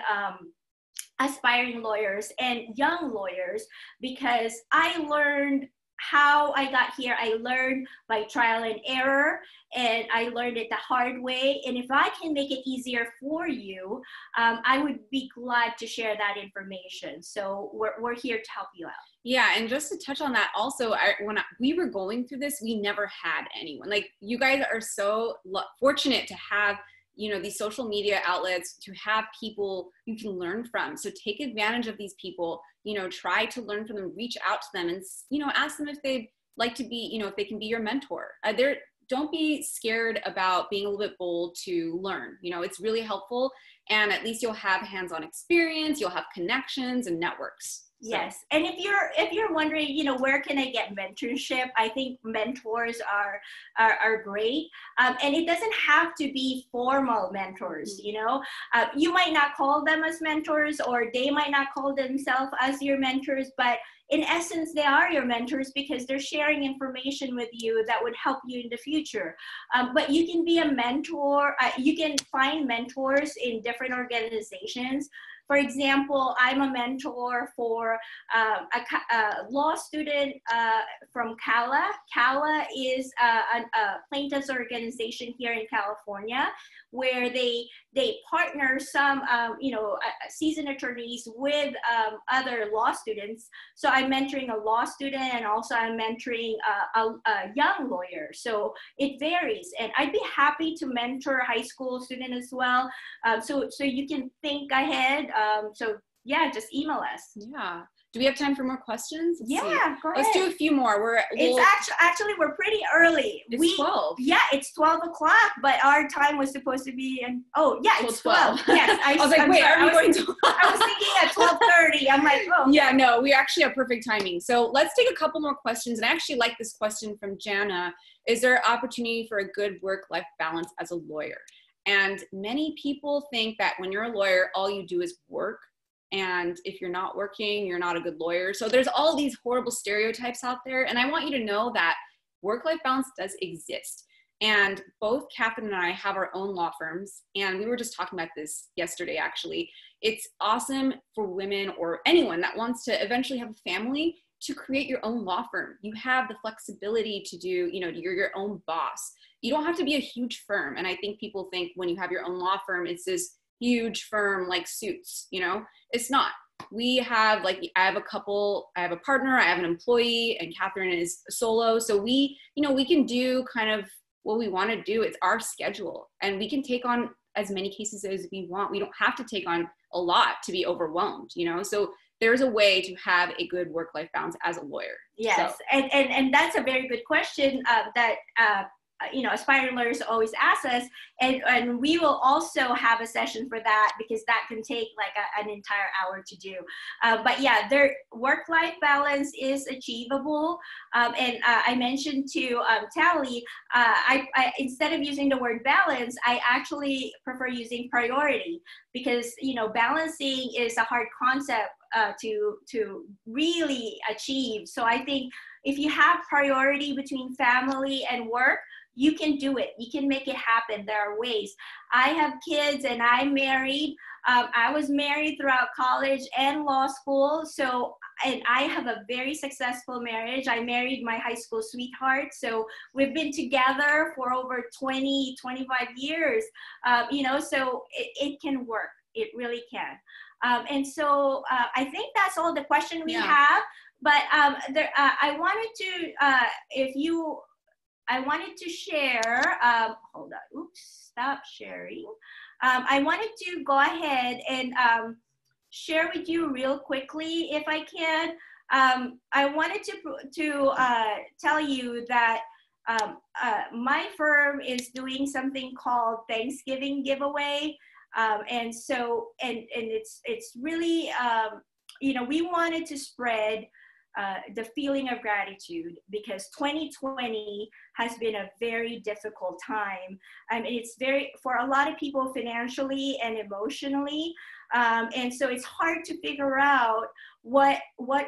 aspiring lawyers and young lawyers, because I learned how I got here. I learned by trial and error, and I learned it the hard way. And if I can make it easier for you, I would be glad to share that information. So we're here to help you out. Yeah, and just to touch on that also, when we were going through this, we never had anyone. Like, you guys are so fortunate to have, these social media outlets, to have people you can learn from. So take advantage of these people, try to learn from them, reach out to them, and, ask them if they'd like to be, if they can be your mentor. Don't be scared about being a little bit bold to learn. It's really helpful, and at least you'll have hands-on experience, you'll have connections and networks. So. Yes, and if you're wondering, where can I get mentorship? I think mentors are great, and it doesn't have to be formal mentors. You might not call them as mentors, or they might not call themselves as your mentors, but in essence, they are your mentors because they're sharing information with you that would help you in the future. But you can be a mentor. You can find mentors in different organizations. For example, I'm a mentor for a law student from CALA. CALA is a plaintiff's organization here in California, where they partner some seasoned attorneys with other law students. So I'm mentoring a law student, and also I'm mentoring a young lawyer. So it varies, and I'd be happy to mentor a high school student as well. So you can think ahead. So yeah, just email us. Yeah. Do we have time for more questions? Go ahead. Let's do a few more. It's actually we're pretty early. It's 12. Yeah, it's 12 o'clock, but our time was supposed to be it's 12. Yes, I was like, wait, are we going to? I was thinking at 12:30. I'm like, oh. Yeah, no, we actually have perfect timing. So let's take a couple more questions. And I actually like this question from Jana. Is there opportunity for a good work-life balance as a lawyer? And many people think that when you're a lawyer, all you do is work. And if you're not working, you're not a good lawyer. So there's all these horrible stereotypes out there. And I want you to know that work-life balance does exist. And both Katherine and I have our own law firms. And we were just talking about this yesterday, actually. It's awesome for women or anyone that wants to eventually have a family to create your own law firm. You have the flexibility to do, you're your own boss. You don't have to be a huge firm. And I think people think when you have your own law firm, it's this huge firm like Suits, it's not. We have I have a partner, I have an employee, and Katherine is solo. So we can do kind of what we want to do. It's our schedule, and we can take on as many cases as we want. We don't have to take on a lot to be overwhelmed, so there's a way to have a good work-life balance as a lawyer. Yes, so. And that's a very good question that aspiring lawyers always ask us, and we will also have a session for that, because that can take like an entire hour to do. But yeah, their work-life balance is achievable. And I mentioned to Taly, I instead of using the word balance, I actually prefer using priority, because balancing is a hard concept to really achieve. So I think if you have priority between family and work, you can do it. You can make it happen. There are ways. I have kids and I'm married. I was married throughout college and law school. And I have a very successful marriage. I married my high school sweetheart. So we've been together for over 20, 25 years, so it can work. It really can. And so I think that's all the question we have. But I wanted to share, hold on, oops, stop sharing. I wanted to go ahead and share with you real quickly, if I can. I wanted to tell you that my firm is doing something called Thanksgiving giveaway. And it's really, you know, we wanted to spread the feeling of gratitude, because 2020 has been a very difficult time. It's very, for a lot of people, financially and emotionally. And so it's hard to figure out what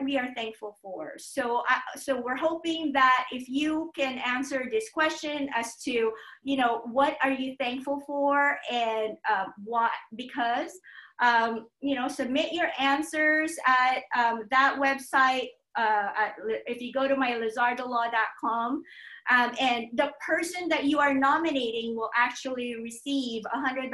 we are thankful for. So we're hoping that if you can answer this question as to, you know, what are you thankful for, and what, because, you know, submit your answers at that website. If you go to my lizardolaw.com, and the person that you are nominating will actually receive a $100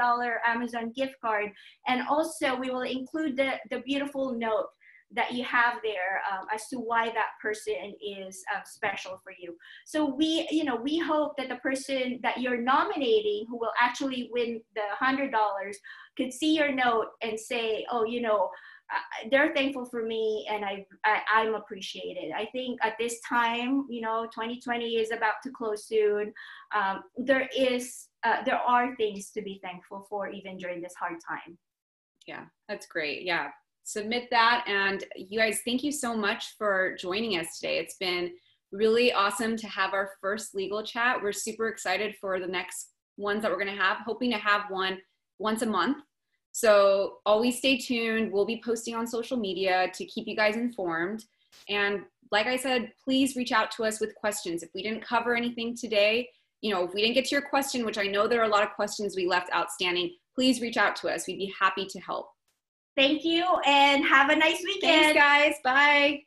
Amazon gift card. And also we will include the beautiful note that you have there as to why that person is special for you. So we, you know, we hope that the person that you're nominating who will actually win the $100 could see your note and say, oh, you know, they're thankful for me, and I'm appreciated. I think at this time, you know, 2020 is about to close soon. There are things to be thankful for even during this hard time. Yeah, that's great. Yeah, submit that. And you guys, thank you so much for joining us today. It's been really awesome to have our first legal chat. We're super excited for the next ones that we're going to have, hoping to have one once a month. So always stay tuned. We'll be posting on social media to keep you guys informed. And like I said, please reach out to us with questions. If we didn't cover anything today, you know, if we didn't get to your question, which I know there are a lot of questions we left outstanding, please reach out to us. We'd be happy to help. Thank you, and have a nice weekend. Thanks, guys. Bye.